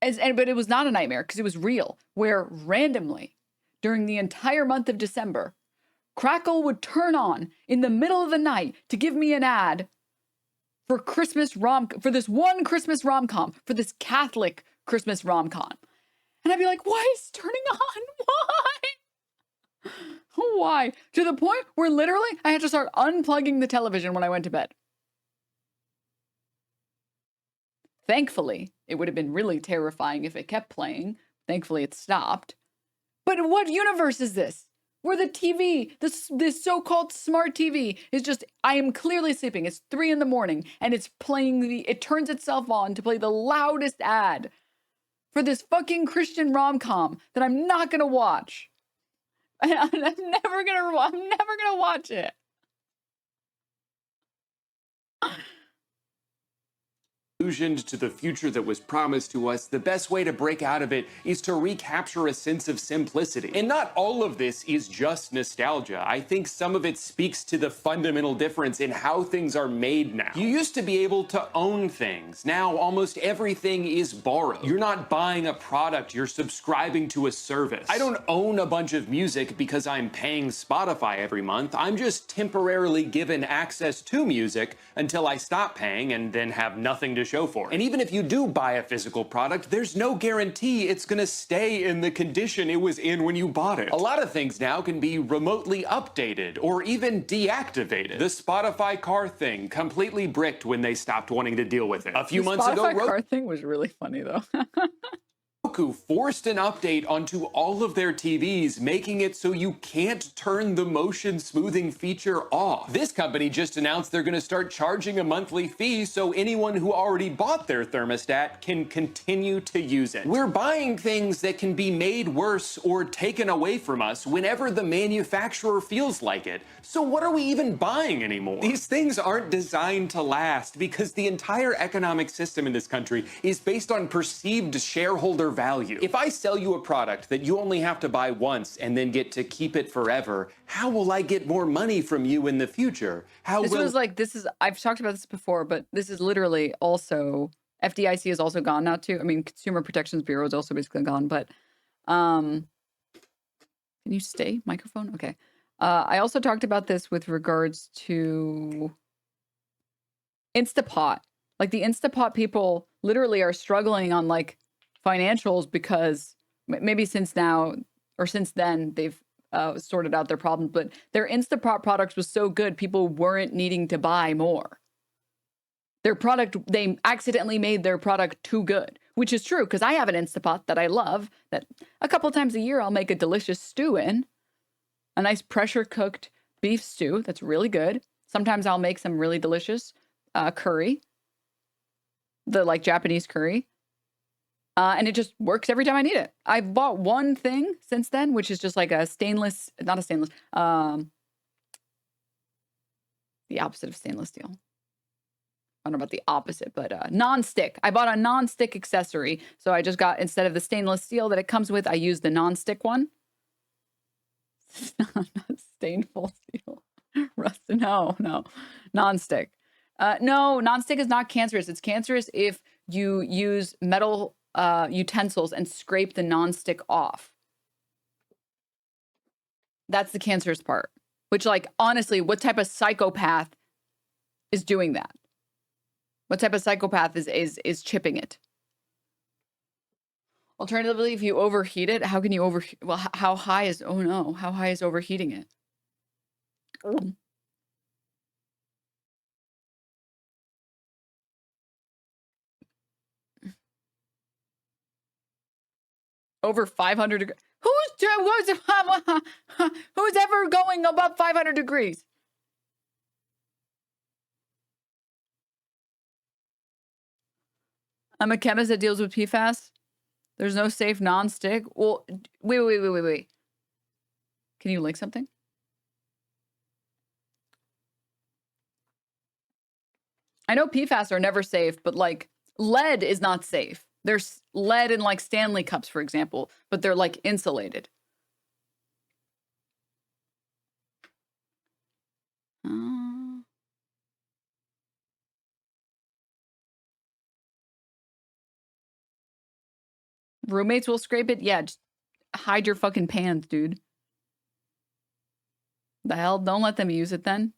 But it was not a nightmare because it was real, where randomly during the entire month of December, Crackle would turn on in the middle of the night to give me an ad for this one Christmas rom-com, for this Catholic Christmas rom-com. And I'd be like, why is it turning on? Why? Why? To the point where literally I had to start unplugging the television when I went to bed. Thankfully, it would have been really terrifying if it kept playing. Thankfully, it stopped. But what universe is this? Where the TV, this so-called smart TV, is just, I am clearly sleeping. It's 3 a.m. and it's playing it turns itself on to play the loudest ad for this fucking Christian rom-com that I'm not gonna watch. I'm never gonna watch it. To the future that was promised to us, the best way to break out of it is to recapture a sense of simplicity. And not all of this is just nostalgia. I think some of it speaks to the fundamental difference in how things are made now. You used to be able to own things. Now almost everything is borrowed. You're not buying a product, you're subscribing to a service. I don't own a bunch of music because I'm paying Spotify every month. I'm just temporarily given access to music until I stop paying and then have nothing to show for it. And even if you do buy a physical product, there's no guarantee it's gonna stay in the condition it was in when you bought it. A lot of things now can be remotely updated or even deactivated. The Spotify car thing completely bricked when they stopped wanting to deal with it. A few months ago, the Spotify car thing was really funny though. Roku forced an update onto all of their TVs, making it so you can't turn the motion smoothing feature off. This company just announced they're going to start charging a monthly fee so anyone who already bought their thermostat can continue to use it. We're buying things that can be made worse or taken away from us whenever the manufacturer feels like it. So what are we even buying anymore? These things aren't designed to last because the entire economic system in this country is based on perceived shareholder value. If I sell you a product that you only have to buy once and then get to keep it forever, how will I get more money from you in the future? I've talked about this before, but this is literally also, FDIC is also gone now too. I mean, Consumer Protections Bureau is also basically gone, but, can you stay, microphone? Okay. I also talked about this with regards to Instapot. Like the Instapot people literally are struggling on like financials because maybe since then they've sorted out their problems, but their Instapot products was so good people weren't needing to buy more. They accidentally made their product too good, which is true because I have an Instapot that I love that a couple times a year I'll make a delicious stew in. A nice pressure cooked beef stew that's really good. Sometimes I'll make some really delicious curry, the like Japanese curry. And it just works every time I need it. I've bought one thing since then, which is just like the opposite of stainless steel. I don't know about the opposite, but non-stick. I bought a non-stick accessory. So I just got, instead of the stainless steel that it comes with, I use the non-stick one. Not stainful steel. Rust, no. Non-stick. No, non-stick is not cancerous. It's cancerous if you use metal utensils and scrape the non-stick off. That's the cancerous part. Which, like, honestly, what type of psychopath is doing that? What type of psychopath is chipping it? Alternatively, if you overheat it, how can you overheat? Well, how high is overheating it? Over 500 degrees. Who's ever going above 500 degrees? I'm a chemist that deals with PFAS. There's no safe non-stick. Well, wait. Can you link something? I know PFAS are never safe, but like lead is not safe. There's lead in like Stanley cups, for example, but they're like insulated. Roommates will scrape it? Yeah, just hide your fucking pans, dude. The hell? Don't let them use it then.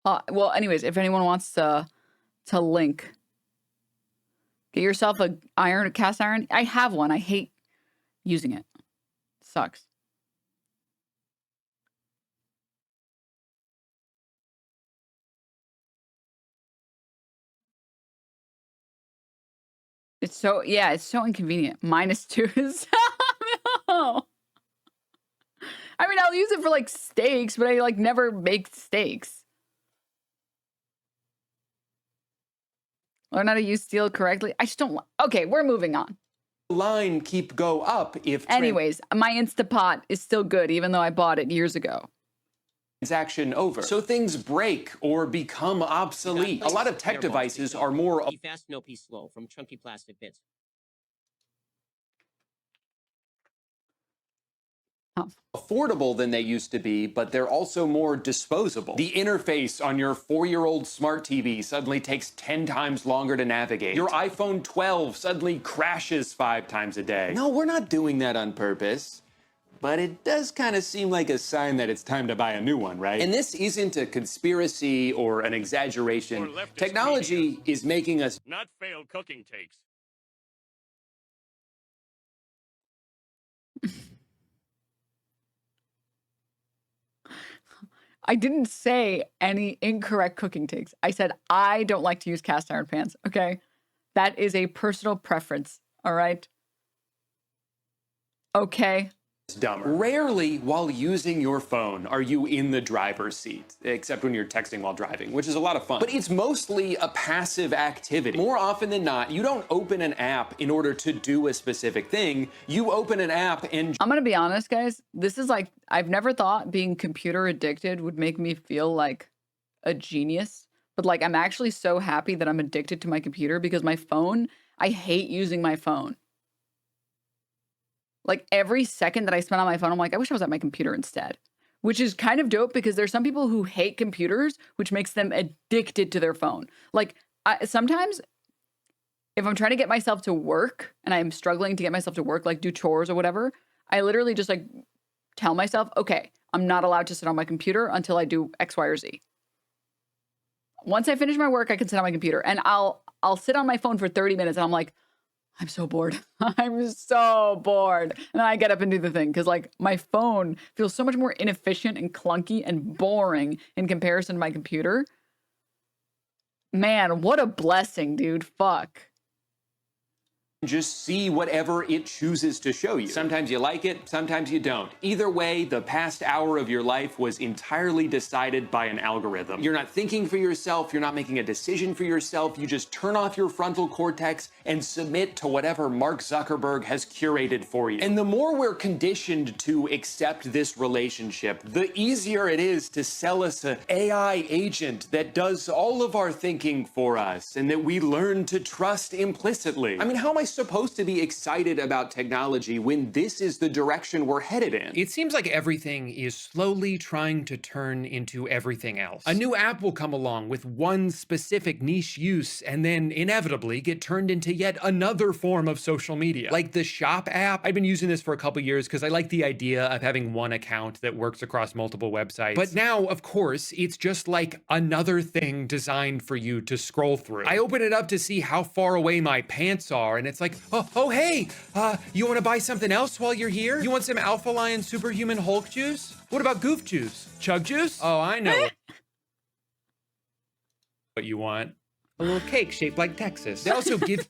Well, anyways, if anyone wants to link, get yourself a cast iron. I have one. I hate using it. Sucks. It's so, yeah, it's so inconvenient. -2 is no. I mean, I'll use it for like steaks, but I like never make steaks. Learn how to use steel correctly. I just don't. Okay, we're moving on. Line keep go up if Anyways, my Instapot is still good, even though I bought it years ago. transaction over. So things break or become obsolete. A lot of tech devices are more P fast, no P slow from chunky plastic bits. affordable than they used to be, but they're also more disposable. The interface on your 4-year-old smart TV suddenly takes 10 times longer to navigate. Your iPhone 12 suddenly crashes 5 times a day. No, we're not doing that on purpose. But it does kind of seem like a sign that it's time to buy a new one, right? And this isn't a conspiracy or an exaggeration. Technology is making us not fail cooking takes. I didn't say any incorrect cooking takes. I said I don't like to use cast iron pans, okay? That is a personal preference, all right? Okay. dumber. Rarely while using your phone are you in the driver's seat, except when you're texting while driving, which is a lot of fun. But it's mostly a passive activity. More often than not, you don't open an app in order to do a specific thing. You open an app and... I'm gonna be honest, guys. This is like, I've never thought being computer addicted would make me feel like a genius. But like, I'm actually so happy that I'm addicted to my computer because my phone, I hate using my phone. Like every second that I spend on my phone, I'm like, I wish I was at my computer instead, which is kind of dope because there's some people who hate computers, which makes them addicted to their phone. Like sometimes if I'm trying to get myself to work and I'm struggling to get myself to work, like do chores or whatever, I literally just like tell myself, okay, I'm not allowed to sit on my computer until I do X, Y, or Z. Once I finish my work, I can sit on my computer and I'll sit on my phone for 30 minutes and I'm like, I'm so bored. I'm so bored. And then I get up and do the thing because like my phone feels so much more inefficient and clunky and boring in comparison to my computer. Man, what a blessing, dude. Fuck. just see whatever it chooses to show you. Sometimes you like it, sometimes you don't. Either way, the past hour of your life was entirely decided by an algorithm. You're not thinking for yourself, you're not making a decision for yourself, you just turn off your frontal cortex and submit to whatever Mark Zuckerberg has curated for you. And the more we're conditioned to accept this relationship, the easier it is to sell us an AI agent that does all of our thinking for us and that we learn to trust implicitly. I mean, how am I supposed to be excited about technology when this is the direction we're headed in? It seems like everything is slowly trying to turn into everything else. A new app will come along with one specific niche use and then inevitably get turned into yet another form of social media. Like the Shop app. I've been using this for a couple years because I like the idea of having one account that works across multiple websites. But now, of course, it's just like another thing designed for you to scroll through. I open it up to see how far away my pants are and it's like, hey, you want to buy something else while you're here? You want some Alpha Lion Superhuman Hulk juice? What about Goof juice? Chug juice? Oh, I know what you want. A little cake shaped like Texas. They also give...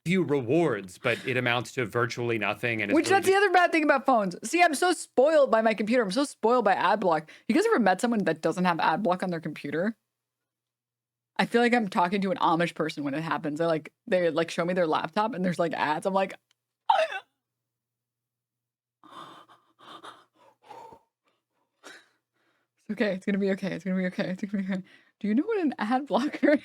few rewards, but it amounts to virtually nothing. And it's Which really that's the other bad thing about phones. See, I'm so spoiled by my computer. I'm so spoiled by ad block. You guys ever met someone that doesn't have ad block on their computer? I feel like I'm talking to an Amish person when it happens. They like show me their laptop and there's like ads. I'm like, it's okay. It's gonna be okay. It's gonna be okay. It's gonna be okay. Do you know what an ad blocker is?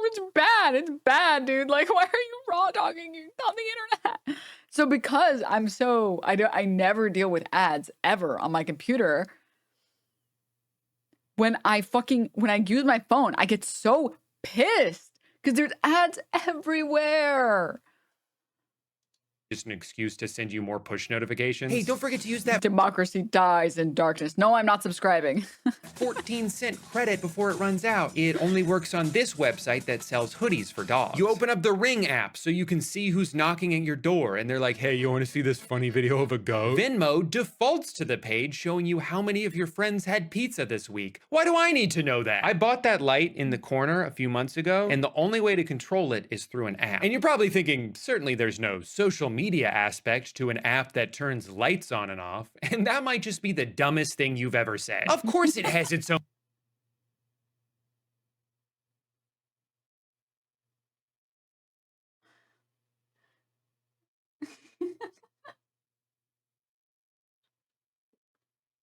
It's bad. It's bad, dude. Like, why are you raw dogging you on the internet? So because I never deal with ads ever on my computer. When I use my phone, I get so pissed because there's ads everywhere. just an excuse to send you more push notifications. Hey, don't forget to use that Democracy dies in darkness. No, I'm not subscribing. 14-cent credit before it runs out. It only works on this website that sells hoodies for dogs. You open up the Ring app so you can see who's knocking at your door, and they're like, hey, you want to see this funny video of a goat? Venmo defaults to the page showing you how many of your friends had pizza this week. Why do I need to know that? I bought that light in the corner a few months ago, and the only way to control it is through an app. And you're probably thinking, certainly there's no social media aspect to an app that turns lights on and off, and that might just be the dumbest thing you've ever said. Of course it has its own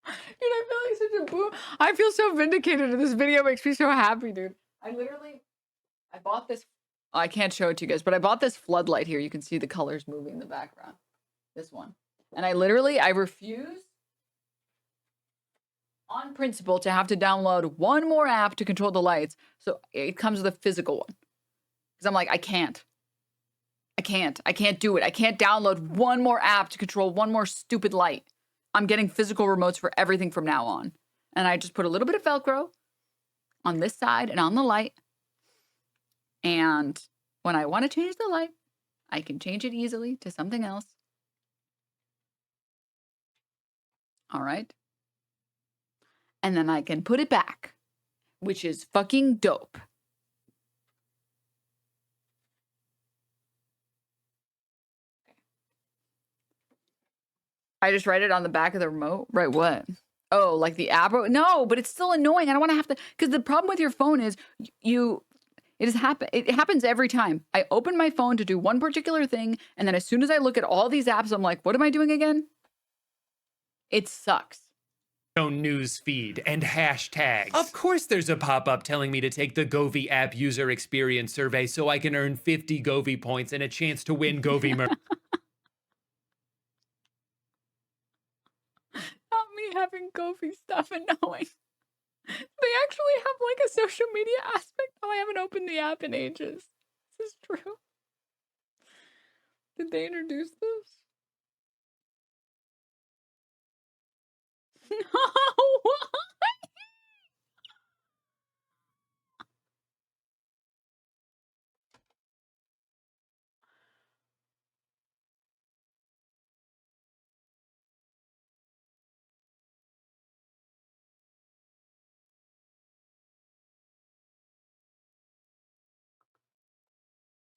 Dude, I feel like such a boo. I feel so vindicated, and this video makes me so happy, dude. I bought this. I can't show it to you guys, but I bought this floodlight here. You can see the colors moving in the background. This one. And I refuse on principle to have to download one more app to control the lights. So it comes with a physical one. Because I'm like, I can't do it. I can't download one more app to control one more stupid light. I'm getting physical remotes for everything from now on. And I just put a little bit of Velcro on this side and on the light. And when I want to change the light, I can change it easily to something else. All right. And then I can put it back, which is fucking dope. I just write it on the back of the remote. Right, what? Oh, like the app? No, but it's still annoying. I don't want to have to, because the problem with your phone is it happens every time. I open my phone to do one particular thing, and then as soon as I look at all these apps, I'm like, what am I doing again? It sucks. news feed and hashtags. Of course there's a pop-up telling me to take the Govee app user experience survey so I can earn 50 Govee points and a chance to win Govee merch. Not me having Govee stuff and knowing. They actually have like a social media aspect. Oh, I haven't opened the app in ages. This is true. Did they introduce this? No.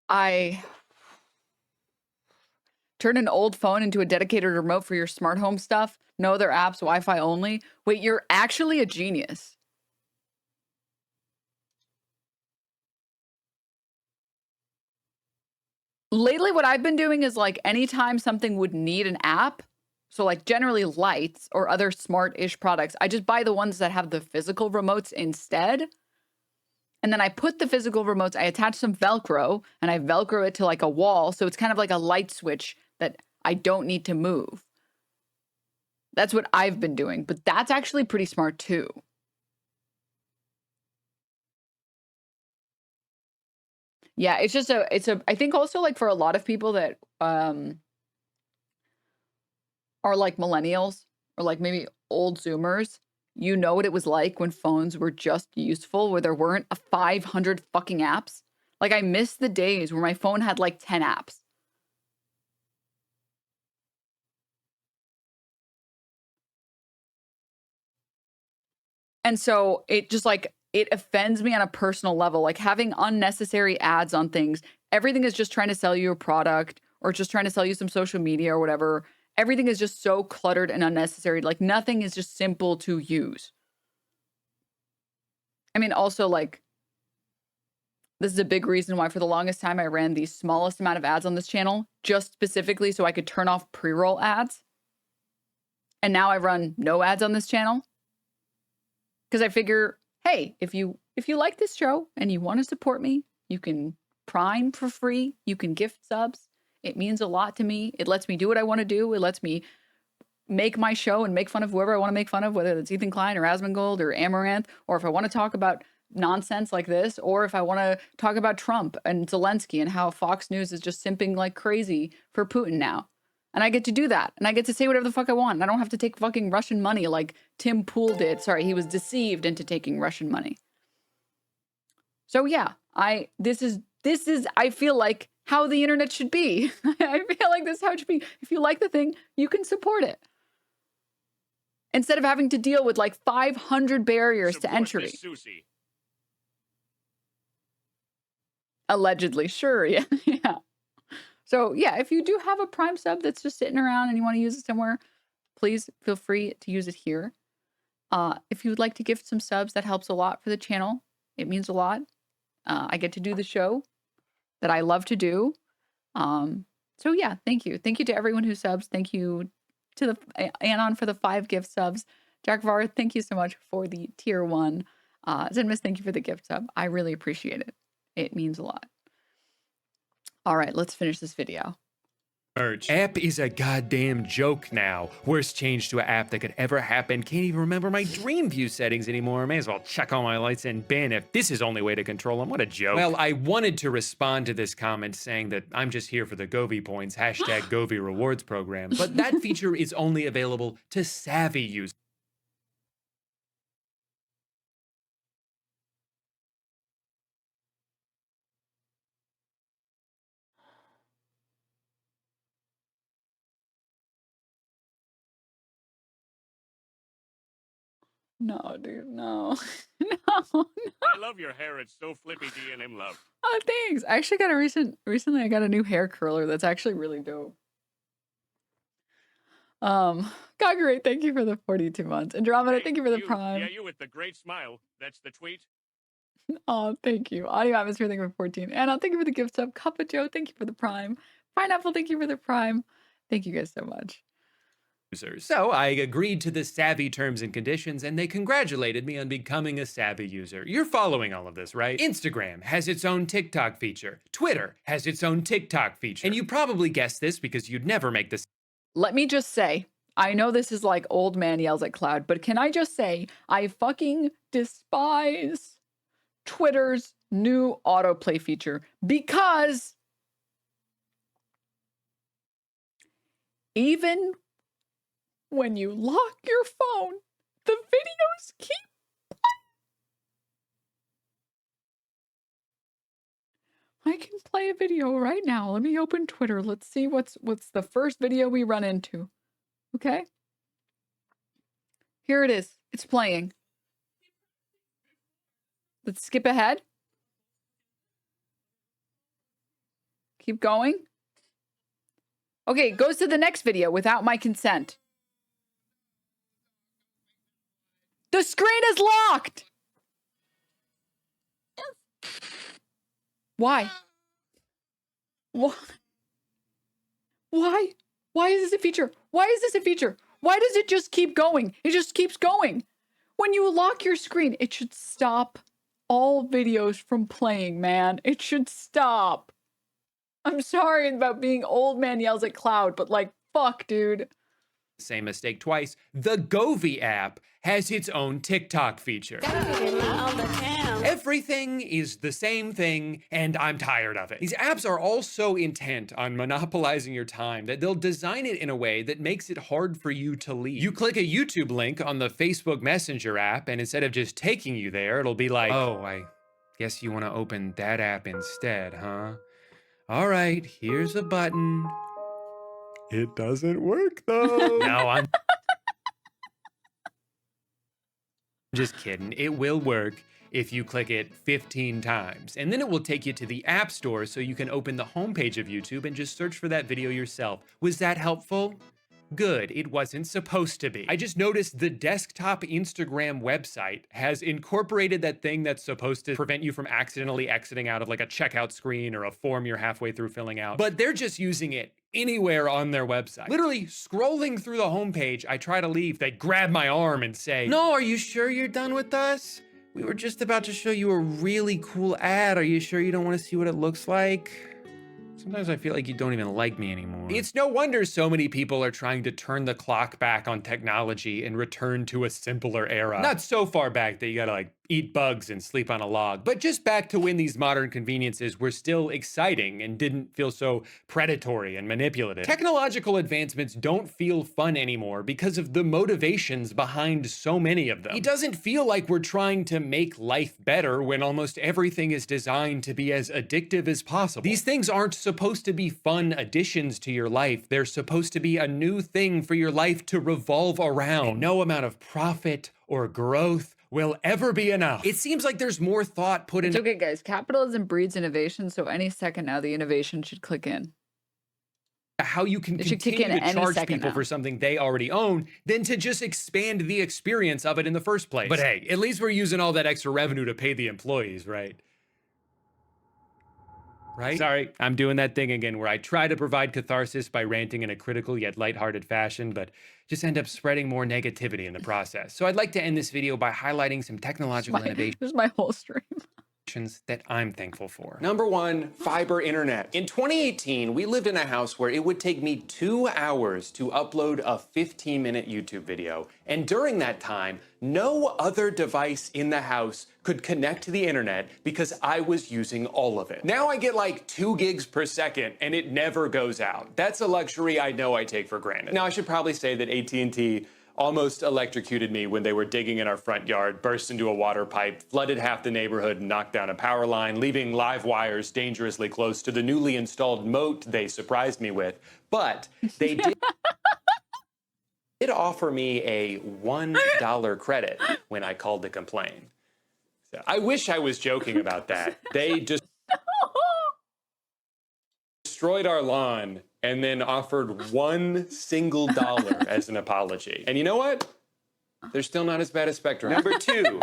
I turn an old phone into a dedicated remote for your smart home stuff. No other apps, Wi-Fi only. Wait, you're actually a genius. Lately, what I've been doing is like anytime something would need an app, so like generally lights or other smart-ish products, I just buy the ones that have the physical remotes instead. And then I put the physical remotes, I attach some Velcro, and I Velcro it to like a wall. So it's kind of like a light switch that I don't need to move. That's what I've been doing, but that's actually pretty smart too. Yeah, it's just I think also like for a lot of people that are like millennials or like maybe old Zoomers, you know what it was like when phones were just useful, where there weren't 500 fucking apps. Like I miss the days where my phone had like 10 apps. And so it just like, it offends me on a personal level, like having unnecessary ads on things. Everything is just trying to sell you a product or just trying to sell you some social media or whatever. Everything is just so cluttered and unnecessary. Like nothing is just simple to use. I mean, also like, this is a big reason why for the longest time I ran the smallest amount of ads on this channel, just specifically so I could turn off pre-roll ads. And now I run no ads on this channel. Because I figure, hey, if you like this show and you want to support me, you can Prime for free. You can gift subs. It means a lot to me. It lets me do what I want to do. It lets me make my show and make fun of whoever I want to make fun of, whether it's Ethan Klein or Asmongold or Amaranth, or if I want to talk about nonsense like this, or if I want to talk about Trump and Zelensky and how Fox News is just simping like crazy for Putin now. And I get to do that. And I get to say whatever the fuck I want. And I don't have to take fucking Russian money like Tim Pool did. Sorry, he was deceived into taking Russian money. So yeah, this is I feel like how the internet should be. I feel like this is how it should be. If you like the thing, you can support it. Instead of having to deal with like 500 barriers to entry. Allegedly, sure, yeah, yeah. So yeah, if you do have a Prime sub that's just sitting around and you want to use it somewhere, please feel free to use it here. If you would like to gift some subs, that helps a lot for the channel. It means a lot. I get to do the show that I love to do. So yeah, thank you. Thank you to everyone who subs. Thank you to the Anon for the 5 gift subs. Jack Var, thank you so much for the tier 1. Zenmis, thank you for the gift sub. I really appreciate it. It means a lot. All right, let's finish this video. Merch. App is a goddamn joke now. Worst change to an app that could ever happen. Can't even remember my dream view settings anymore. May as well check all my lights and ban if this is only way to control them. What a joke. Well, I wanted to respond to this comment saying that I'm just here for the Govy points, hashtag Govy rewards program. But that feature is only available to savvy users. No, dude, no. No. I love your hair. It's so flippy D and M love. Oh, thanks. I actually got a recently I got a new hair curler that's actually really dope. Kagure, thank you for the 42 months. Andromeda, thank you for the Prime. Yeah, you with the great smile. That's the tweet. Oh, thank you. Audio Atmosphere, thank you for 14. Anna, thank you for the gift sub. Cuppa Joe, thank you for the Prime. Pineapple, thank you for the Prime. Thank you guys so much. So I agreed to the savvy terms and conditions, and they congratulated me on becoming a savvy user. You're following all of this, right? Instagram has its own TikTok feature. Twitter has its own TikTok feature. And you probably guessed this because you'd never make this. Let me just say, I know this is like old man yells at cloud, but can I just say, I fucking despise Twitter's new autoplay feature because even when you lock your phone, the videos keep playing. I can play a video right now. Let me open Twitter. Let's see what's the first video we run into. Okay? Here it is. It's playing. Let's skip ahead. Keep going. Okay, it goes to the next video without my consent. The screen is locked! Why? Why? Why? Why is this a feature? Why is this a feature? Why does it just keep going? It just keeps going. When you lock your screen, it should stop all videos from playing, man. It should stop. I'm sorry about being old man yells at cloud, but like, fuck, dude. Same mistake twice. The Govy app has its own TikTok feature. Everything is the same thing, and I'm tired of it. These apps are all so intent on monopolizing your time that they'll design it in a way that makes it hard for you to leave. You click a YouTube link on the Facebook Messenger app, and instead of just taking you there, it'll be like, oh, I guess you want to open that app instead, huh? All right, here's a button. It doesn't work, though. No, I'm... Just kidding. It will work if you click it 15 times. And then it will take you to the App Store so you can open the homepage of YouTube and just search for that video yourself. Was that helpful? Good, it wasn't supposed to be. I just noticed the desktop Instagram website has incorporated that thing that's supposed to prevent you from accidentally exiting out of like a checkout screen or a form you're halfway through filling out, but they're just using it anywhere on their website. Literally scrolling through the homepage, I try to leave, they grab my arm and say, "No, are you sure you're done with us? We were just about to show you a really cool ad. Are you sure you don't want to see what it looks like?" Sometimes I feel like you don't even like me anymore. It's no wonder so many people are trying to turn the clock back on technology and return to a simpler era. Not so far back that you gotta like eat bugs and sleep on a log, but just back to when these modern conveniences were still exciting and didn't feel so predatory and manipulative. Technological advancements don't feel fun anymore because of the motivations behind so many of them. It doesn't feel like we're trying to make life better when almost everything is designed to be as addictive as possible. These things aren't supposed to be fun additions to your life. They're supposed to be a new thing for your life to revolve around. And no amount of profit or growth will ever be enough. It seems like there's more thought put It's in okay, guys. Capitalism breeds innovation, so any second now, the innovation should click in. how you can It should kick continue in to any charge second people now. for something they already own than to just expand the experience of it in the first place. But hey, at least we're using all that extra revenue to pay the employees, right? Right? Sorry, I'm doing that thing again where I try to provide catharsis by ranting in a critical yet lighthearted fashion, but just end up spreading more negativity in the process. So I'd like to end this video by highlighting some technological innovations This is my whole stream. that I'm thankful for. Number one, fiber internet. In 2018, we lived in a house where it would take me 2 hours to upload a 15-minute YouTube video. And during that time, no other device in the house could connect to the internet because I was using all of it. Now I get like 2 gigs per second and it never goes out. That's a luxury I know I take for granted. Now I should probably say that AT&T almost electrocuted me when they were digging in our front yard, burst into a water pipe, flooded half the neighborhood, and knocked down a power line, leaving live wires dangerously close to the newly installed moat they surprised me with. But they did offer me a $1 credit when I called to complain. So I wish I was joking about that. They just destroyed our lawn and then offered $1 single as an apology. And you know what? They're still not as bad as Spectrum. Number two.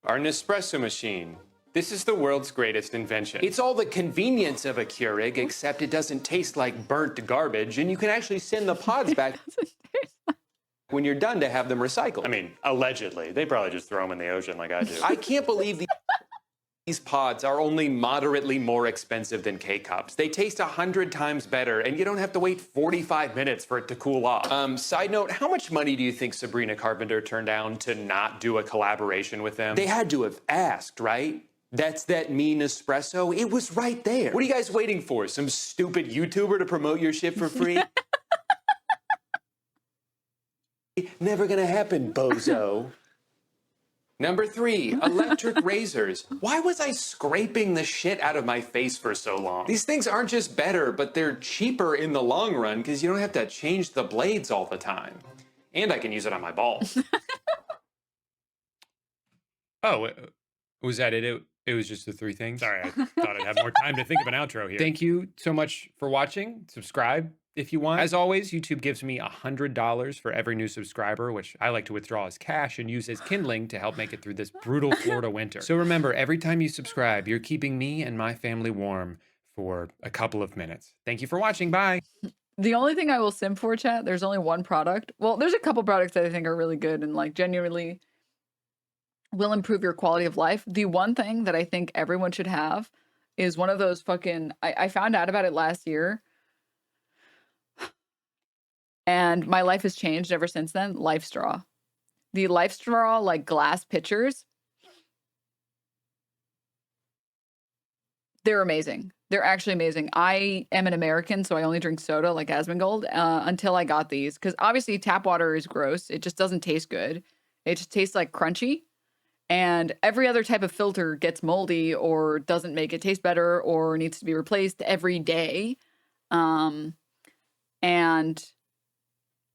Our Nespresso machine. This is the world's greatest invention. It's all the convenience of a Keurig, except it doesn't taste like burnt garbage, and you can actually send the pods back when you're done to have them recycled. I mean, allegedly. They probably just throw them in the ocean like I do. I can't believe these pods are only moderately more expensive than K-Cups. They taste 100 times better, and you don't have to wait 45 minutes for it to cool off. Side note, how much money do you think Sabrina Carpenter turned down to not do a collaboration with them? They had to have asked, right? That's that mean espresso. It was right there. What are you guys waiting for? Some stupid YouTuber to promote your shit for free? Never gonna happen, bozo. Number three, electric razors. Why was I scraping the shit out of my face for so long? These things aren't just better, but they're cheaper in the long run because you don't have to change the blades all the time. And I can use it on my balls. Oh, was that it? It was just the 3 things? Sorry, I thought I'd have more time to think of an outro here. Thank you so much for watching. Subscribe if you want. As always, YouTube gives me $100 for every new subscriber, which I like to withdraw as cash and use as kindling to help make it through this brutal Florida winter. So remember, every time you subscribe, you're keeping me and my family warm for a couple of minutes. Thank you for watching. Bye. The only thing I will sim for, chat, there's only one product. Well, there's a couple products that I think are really good and like genuinely will improve your quality of life. The one thing that I think everyone should have is one of those fucking, I found out about it last year and my life has changed ever since then. Life Straw. The Life Straw like glass pitchers, they're amazing. They're actually amazing. I am an American, so I only drink soda like Asmongold until I got these. Because obviously tap water is gross. It just doesn't taste good. It just tastes like crunchy. And every other type of filter gets moldy or doesn't make it taste better or needs to be replaced every day. And And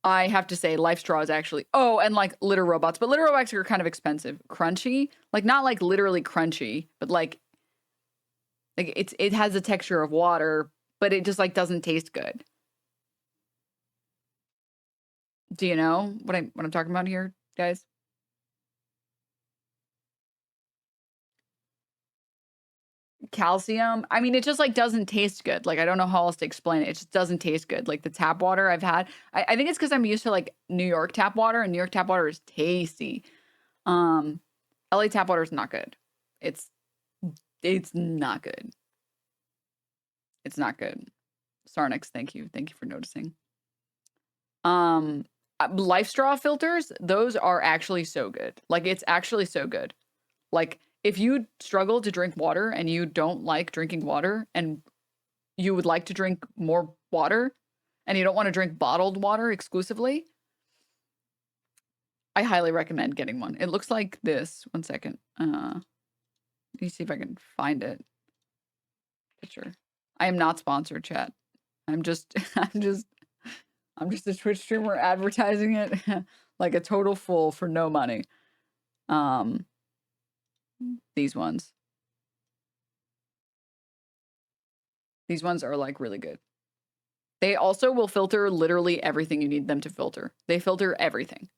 I have to say Life Straw is actually, oh, and like litter robots, but litter robots are kind of expensive. Crunchy, like not like literally crunchy, but like it has the texture of water, but it just like doesn't taste good. Do you know what I'm talking about here, guys? Calcium. I mean, it just like doesn't taste good. Like I don't know how else to explain it. It just doesn't taste good. Like the tap water I've had. I think it's because I'm used to like New York tap water, and New York tap water is tasty. LA tap water is not good. It's not good. It's not good. Sarnix, thank you. Thank you for noticing. Life Straw filters, those are actually so good. Like it's actually so good. Like if you struggle to drink water and you don't like drinking water and you would like to drink more water and you don't want to drink bottled water exclusively, I highly recommend getting one. It looks like this. One second. Let me see if I can find it. Picture. I am not sponsored, chat. I'm just a Twitch streamer advertising it like a total fool for no money. These ones. These ones are like really good. They also will filter literally everything you need them to filter. They filter everything.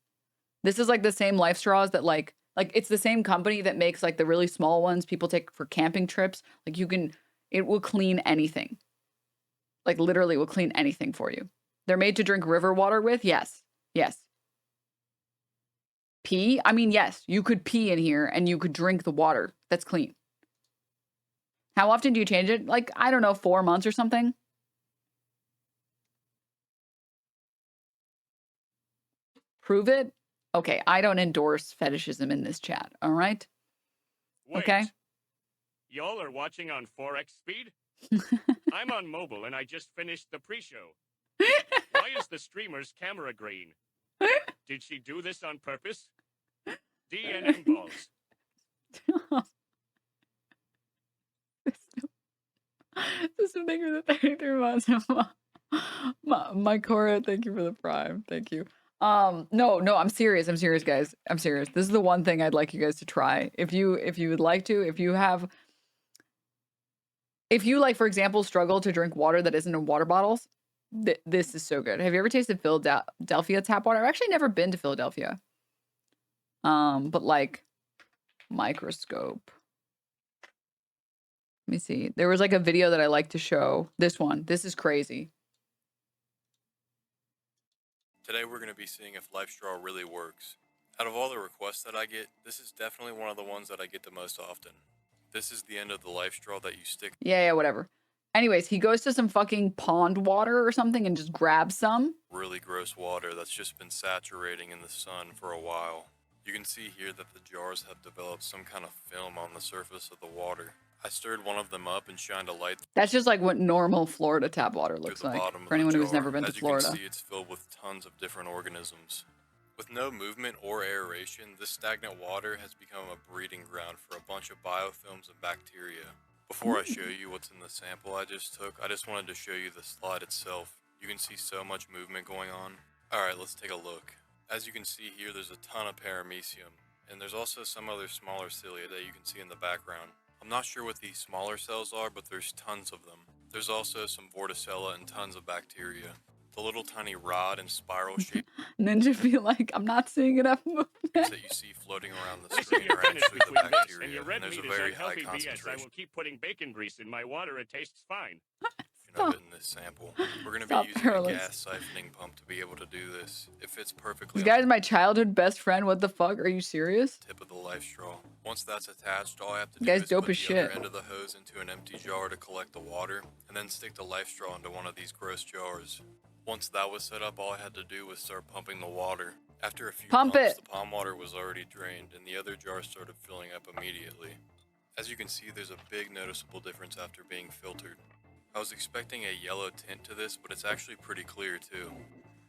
This is like the same Life Straws that like it's the same company that makes like the really small ones people take for camping trips. Like it will clean anything. Like literally will clean anything for you. They're made to drink river water with? Yes. Yes. Pee? I mean, yes, you could pee in here and you could drink the water. That's clean. How often do you change it? Like, I don't know, 4 months or something? Prove it? Okay, I don't endorse fetishism in this chat, all right? Wait. Okay. Y'all are watching on 4x speed? I'm on mobile and I just finished the pre-show. Why is the streamer's camera green? Did she do this on purpose? DNM balls. Just thank you for the 33 months. My Cora, thank you for the prime. Thank you. No, I'm serious. I'm serious, guys. I'm serious. This is the one thing I'd like you guys to try. If you would like to, if you like, for example, struggle to drink water that isn't in water bottles, this is so good. Have you ever tasted Philadelphia tap water? I've actually never been to Philadelphia. But like microscope. Let me see. There was like a video that I like to show. This one. This is crazy. Today we're going to be seeing if Life Straw really works. Out of all the requests that I get, this is definitely one of the ones that I get the most often. This is the end of the Life Straw that you stick. Yeah, whatever. Anyways, he goes to some fucking pond water or something and just grabs some. Really gross water that's just been saturating in the sun for a while. You can see here that the jars have developed some kind of film on the surface of the water. I stirred one of them up and shined a light. That's just like what normal Florida tap water looks like. For anyone who's never been to Florida. As you can see, it's filled with tons of different organisms. With no movement or aeration, this stagnant water has become a breeding ground for a bunch of biofilms and bacteria. Before I show you what's in the sample I just took, I just wanted to show you the slide itself. You can see so much movement going on. Alright, let's take a look. As you can see here, there's a ton of paramecium, and there's also some other smaller cilia that you can see in the background. I'm not sure what these smaller cells are, but there's tons of them. There's also some vorticella and tons of bacteria. The little tiny rod and spiral shape Ninja be like, I'm not seeing enough movement. that you see floating around the screen are actually the bacteria, and there's a very high BS. I concentration. will keep putting bacon grease in my water. It tastes fine. Of it in this sample. We're going to be using a gas siphoning pump to be able to do this. It fits perfectly. This guy's my childhood best friend. What the fuck? Are you serious? Tip of the Life Straw. Once that's attached, all I have to do guy's is dope put as the shit. other end of the hose into an empty jar to collect the water, and then stick the Life Straw into one of these gross jars. Once that was set up, all I had to do was start pumping the water. After a few pumps, the palm water was already drained, and the other jar started filling up immediately. As you can see, there's a big noticeable difference after being filtered. I was expecting a yellow tint to this, but it's actually pretty clear too.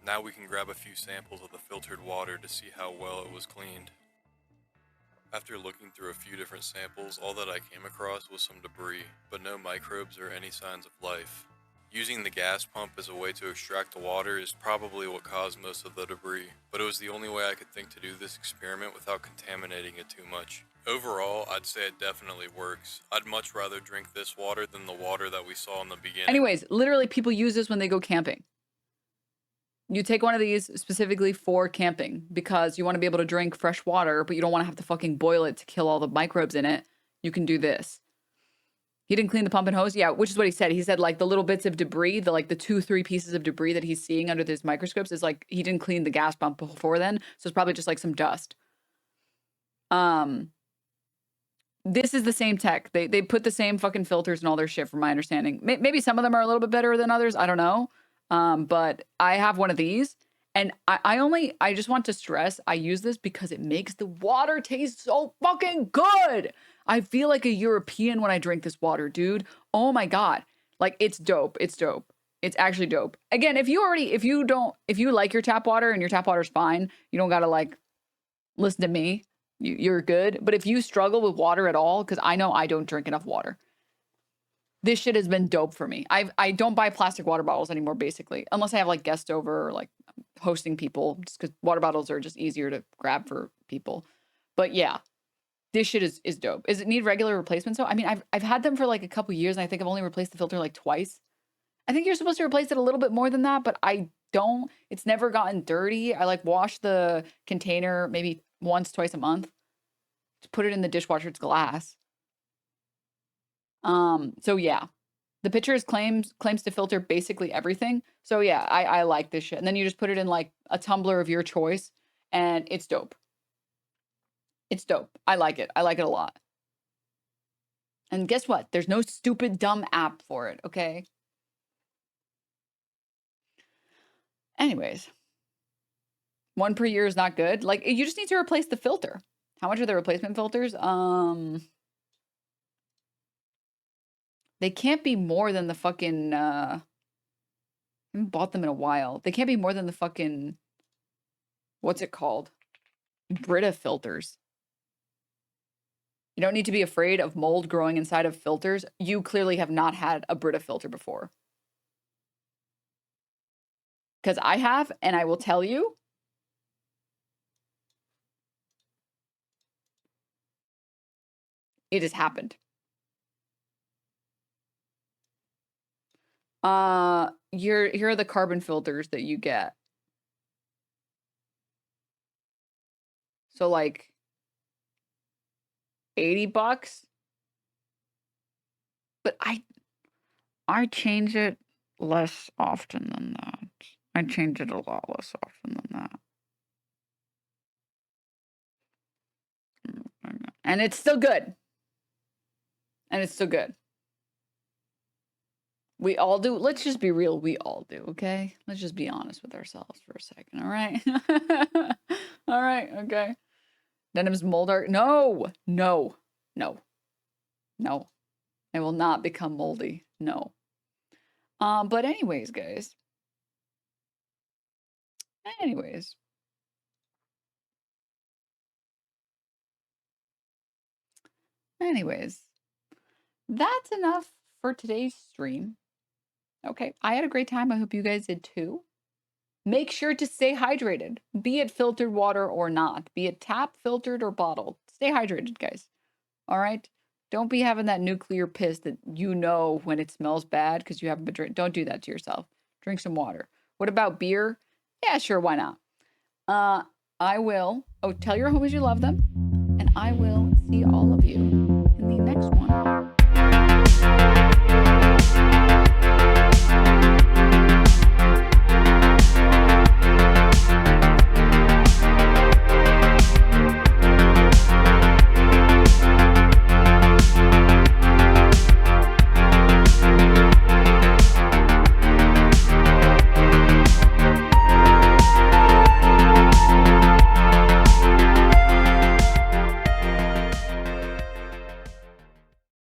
Now we can grab a few samples of the filtered water to see how well it was cleaned. After looking through a few different samples, all that I came across was some debris, but no microbes or any signs of life. Using the gas pump as a way to extract the water is probably what caused most of the debris, but it was the only way I could think to do this experiment without contaminating it too much. Overall, I'd say it definitely works. I'd much rather drink this water than the water that we saw in the beginning. Anyways, literally people use this when they go camping. You take one of these specifically for camping because you want to be able to drink fresh water, but you don't want to have to fucking boil it to kill all the microbes in it. You can do this. He didn't clean the pump and hose? Yeah, which is what he said. He said like the little bits of debris, the 2-3 pieces of debris that he's seeing under his microscopes is like he didn't clean the gas pump before then. So it's probably just like some dust. This is the same tech. They put the same fucking filters and all their shit from my understanding. Maybe some of them are a little bit better than others. I don't know. But I have one of these and I just want to stress I use this because it makes the water taste so fucking good. I feel like a European when I drink this water, dude. Oh my God. Like it's dope. It's dope. It's actually dope. Again, if you like your tap water and your tap water's fine, you don't gotta like listen to me. You're good. But if you struggle with water at all, because I know I don't drink enough water, this shit has been dope for me. I don't buy plastic water bottles anymore, basically, unless I have like guests over or like hosting people, just because water bottles are just easier to grab for people. But yeah, this shit is dope. Does it need regular replacements though? I mean, I've had them for like a couple years and I think I've only replaced the filter like twice. I think you're supposed to replace it a little bit more than that, but I don't. It's never gotten dirty. I like wash the container maybe once, twice a month. To put it in the dishwasher, it's glass. So yeah. The picture claims to filter basically everything. So yeah, I like this shit. And then you just put it in like a tumbler of your choice and it's dope. It's dope. I like it. I like it a lot. And guess what? There's no stupid dumb app for it, okay? Anyways. One per year is not good. Like you just need to replace the filter. How much are the replacement filters? They can't be more than the fucking I haven't bought them in a while. They can't be more than the fucking what's it called? Brita filters. You don't need to be afraid of mold growing inside of filters. You clearly have not had a Brita filter before. Because I have, and I will tell you, it has happened. Here are the carbon filters that you get. So like $80. But I change it less often than that. I change it a lot less often than that. And it's still good. And it's still good. We all do. Let's just be real. We all do, okay? Let's just be honest with ourselves for a second, all right? All right, okay. Denims mold art. No. I will not become moldy. No. But anyways, guys. Anyways. That's enough for today's stream. Okay, I had a great time. I hope you guys did too. Make sure to stay hydrated, be it filtered water or not, be it tap, filtered, or bottled. Stay hydrated, guys. All right? Don't be having that nuclear piss that you know when it smells bad because you haven't been drinking. Don't do that to yourself. Drink some water. What about beer? Yeah, sure, why not? I will. Oh, tell your homies you love them. And I will see all of you in the next one.